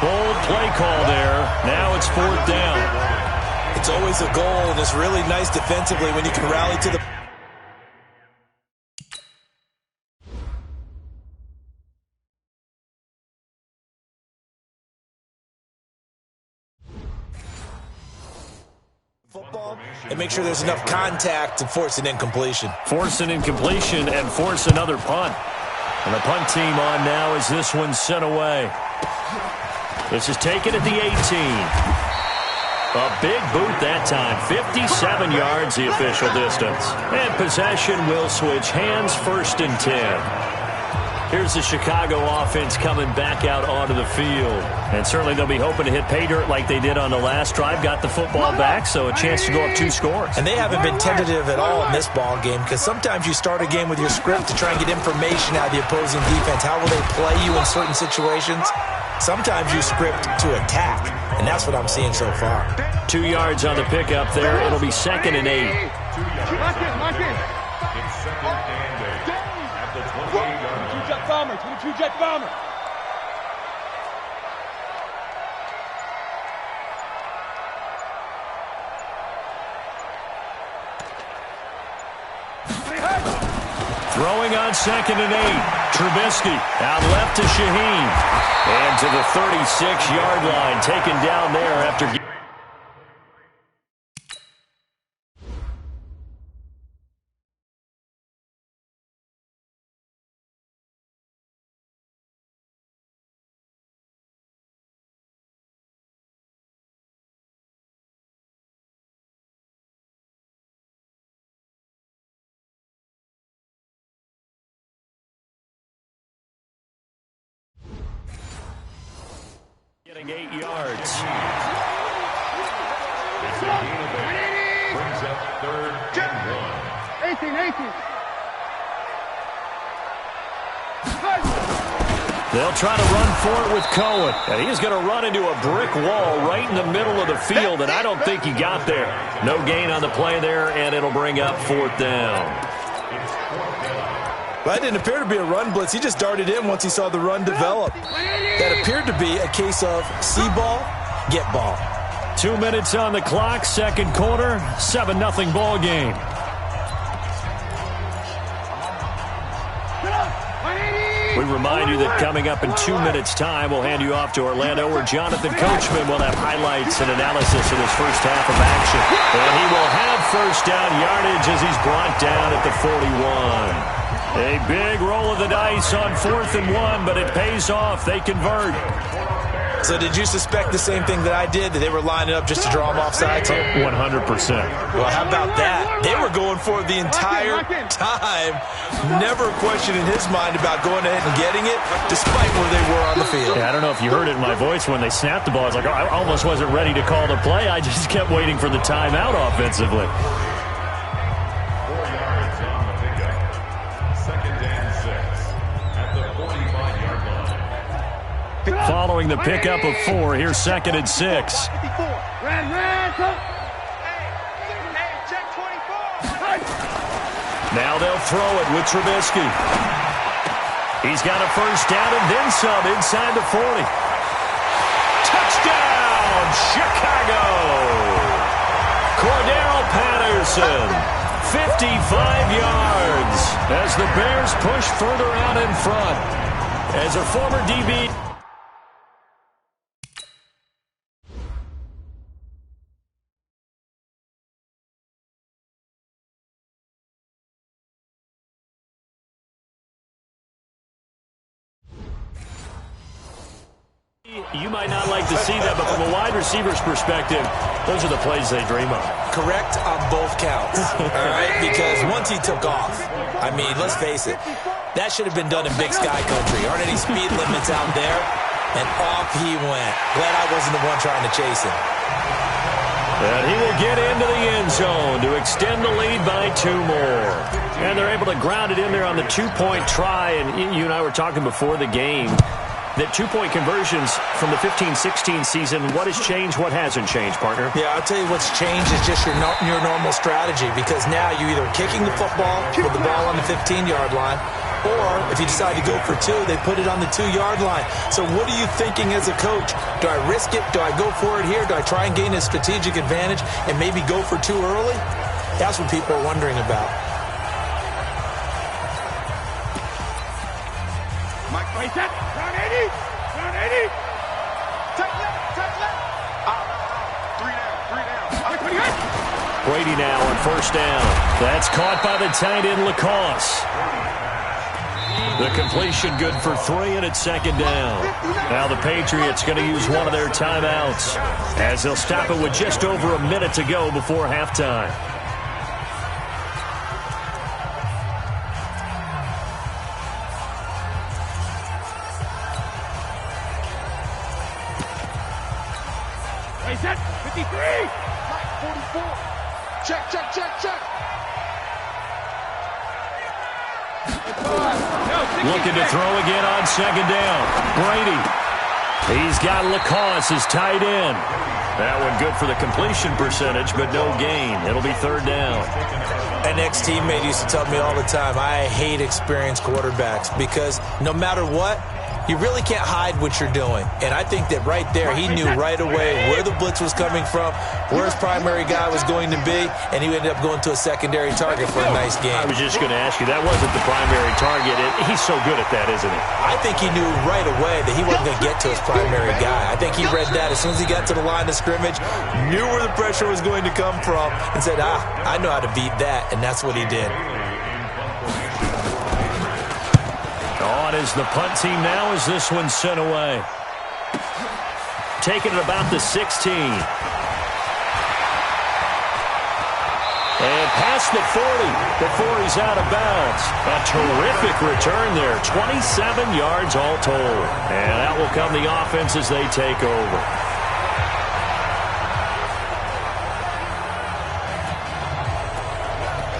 Bold play call there. Now it's 4th down. It's always a goal, and it's really nice defensively when you can rally to the... football and make sure there's enough contact to force an incompletion. Force an incompletion and force another punt. And the punt team on now as this one's sent away. This is taken at the 18. A big boot that time. 57 yards the official distance. And possession will switch hands, 1st and 10. Here's the Chicago offense coming back out onto the field. And certainly they'll be hoping to hit pay dirt like they did on the last drive. Got the football back, so a chance to go up 2 scores. And they haven't been tentative at all in this ball game, because sometimes you start a game with your script to try and get information out of the opposing defense. How will they play you in certain situations? Sometimes you script to attack, and that's what I'm seeing so far. 2 yards on the pickup there. It'll be 2nd and 8. Lock in. It's 2nd and 8 at the 28-yard line. 22-jet bomber, 22-jet bomber. Throwing on 2nd and 8. Trubisky out left to Shaheen. And to the 36-yard line, taken down there after... Getting 8 yards. It's a gain of 8. Brings up 3rd and 1. 18. They'll try to run for it with Cohen. And he's going to run into a brick wall right in the middle of the field, and I don't think he got there. No gain on the play there, and it'll bring up 4th down. Well, that didn't appear to be a run blitz. He just darted in once he saw the run develop. That appeared to be a case of see ball, get ball. 2 minutes on the clock, 2nd quarter, 7-0 ball game. We remind you that coming up in 2 minutes' time, we'll hand you off to Orlando, where Jonathan Coachman will have highlights and analysis of his first half of action. And he will have first down yardage as he's brought down at the 41. A big roll of the dice on 4th and 1, but it pays off. They convert. So did you suspect the same thing that I did, that they were lining up just to draw them off sides here? 100%. Well, how about that? They were going for it the entire time. Never a question in his mind about going ahead and getting it, despite where they were on the field. Yeah, I don't know if you heard it in my voice when they snapped the ball. I was like, I almost wasn't ready to call the play. I just kept waiting for the timeout offensively. 4 yards Following the pickup of 4, here's 2nd and 6. Now they'll throw it with Trubisky. He's got a first down and then some inside the 40. Touchdown, Chicago! Cordero Patterson, 55 yards as the Bears push further out in front. As a former DB... You might not like to see that, but from a wide receiver's perspective, those are the plays they dream of. Correct on both counts, all right? Because once he took off, I mean, let's face it, that should have been done in Big Sky Country. Aren't any speed limits out there? And off he went. Glad I wasn't the one trying to chase him. And he will get into the end zone to extend the lead by 2 more. And they're able to ground it in there on the 2-point try. And you and I were talking before the game that 2-point conversions from the 15-16 season, what has changed, what hasn't changed, partner? Yeah, I'll tell you what's changed is just your normal strategy, because now you're either kicking the football with the ball on the 15-yard line, or if you decide to go for 2, they put it on the 2-yard line. So what are you thinking as a coach? Do I risk it? Do I go for it here? Do I try and gain a strategic advantage and maybe go for 2 early? That's what people are wondering about. Mike, raise that. Round 80. Round 80. Take left. Take left. Out. 3 down. Brady now on first down. That's caught by the tight end, Lacoste. The completion good for 3, and it's 2nd down. Now the Patriots going to use one of their timeouts as they'll stop it with just over a minute to go before halftime. Set. 53. 44. Check. Looking to throw again on 2nd down. Brady. He's got Lacoste as tight end. That one good for the completion percentage, but no gain. It'll be 3rd down. An ex-teammate used to tell me all the time, I hate experienced quarterbacks because no matter what, you really can't hide what you're doing. And I think that right there, he knew right away where the blitz was coming from, where his primary guy was going to be, and he ended up going to a secondary target for a nice game. I was just going to ask you, that wasn't the primary target. He's so good at that, isn't he? I think he knew right away that he wasn't going to get to his primary guy. I think he read that as soon as he got to the line of scrimmage, knew where the pressure was going to come from, and said, I know how to beat that, and that's what he did. On is the punt team now as this one's sent away. Taking it about the 16. And past the 40 before he's out of bounds. A terrific return there. 27 yards all told. And that will come the offense as they take over.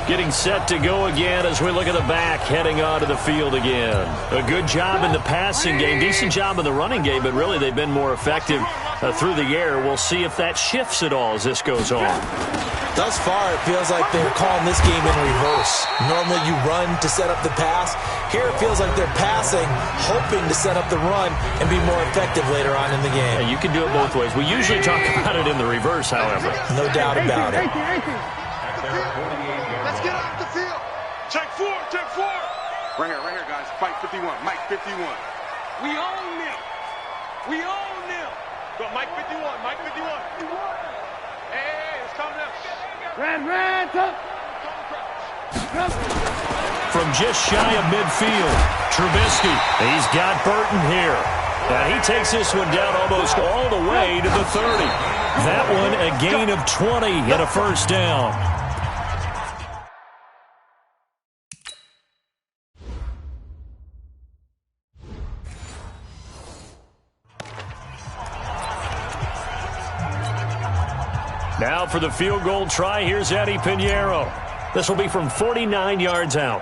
Getting set to go again as we look at the back, heading onto the field again. A good job in the passing game, decent job in the running game, but really they've been more effective through the air. We'll see if that shifts at all as this goes on. Thus far, it feels like they're calling this game in reverse. Normally you run to set up the pass. Here it feels like they're passing, hoping to set up the run and be more effective later on in the game. Yeah, you can do it both ways. We usually talk about it in the reverse, however. No doubt about it. Let's get off the field. Check 4. Right here, guys. Fight 51. Mike 51. We own them. Go, Mike 51. Hey, it's coming up. Red, From just shy of midfield, Trubisky. He's got Burton here. Now he takes this one down almost all the way to the 30. That one a gain of 20 and a first down. Now for the field goal try, here's Eddie Pinheiro. This will be from 49 yards out.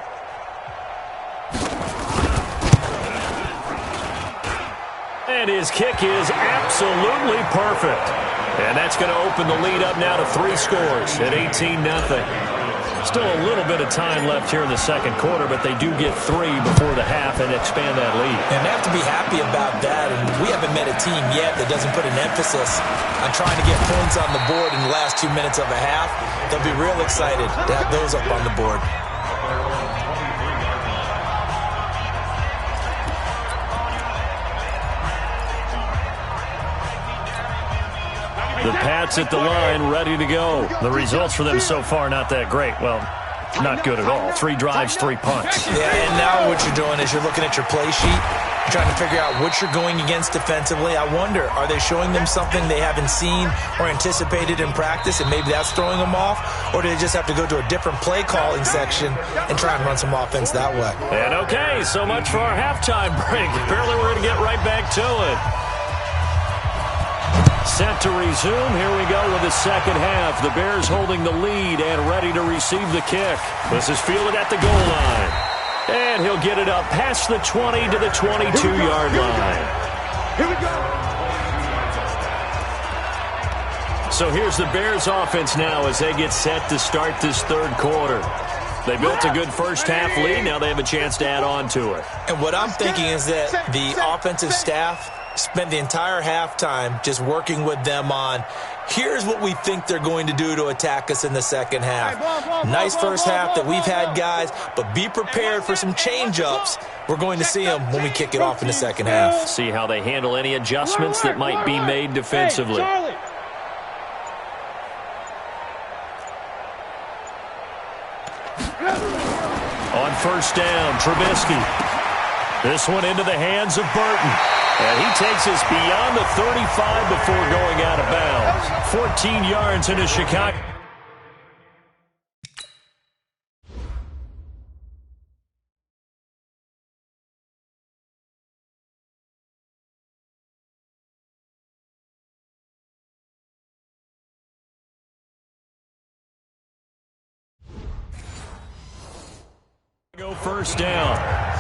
And his kick is absolutely perfect. And that's going to open the lead up now to 3 scores at 18-0. Still a little bit of time left here in the second quarter, but they do get 3 before the half and expand that lead. And they have to be happy about that. And we haven't met a team yet that doesn't put an emphasis on trying to get points on the board in the last 2 minutes of a half. They'll be real excited to have those up on the board. The Pats at the line, ready to go. The results for them so far, not that great. Well, not good at all. 3 drives, 3 punts. Yeah, and now what you're doing is you're looking at your play sheet, trying to figure out what you're going against defensively. I wonder, are they showing them something they haven't seen or anticipated in practice, and maybe that's throwing them off? Or do they just have to go to a different play calling section and try and run some offense that way? And okay, so much for our halftime break. Apparently we're going to get right back to it. Set to resume. Here we go with the second half. The Bears holding the lead and ready to receive the kick. This is fielded at the goal line. And he'll get it up past the 20 to the 22-yard line. Here we go. So here's the Bears offense now as they get set to start this third quarter. They built a good first half lead. Now they have a chance to add on to it. And what I'm thinking is that the offensive staff spent the entire halftime just working with them on, here's what we think they're going to do to attack us in the second half. Nice first half that we've had, guys, but be prepared for some change-ups. We're going to see them when we kick it off in the second half. See how they handle any adjustments that might be made defensively. On first down, Trubisky. This one into the hands of Burton. And he takes us beyond the 35 before going out of bounds. 14 yards into Chicago. Go first down.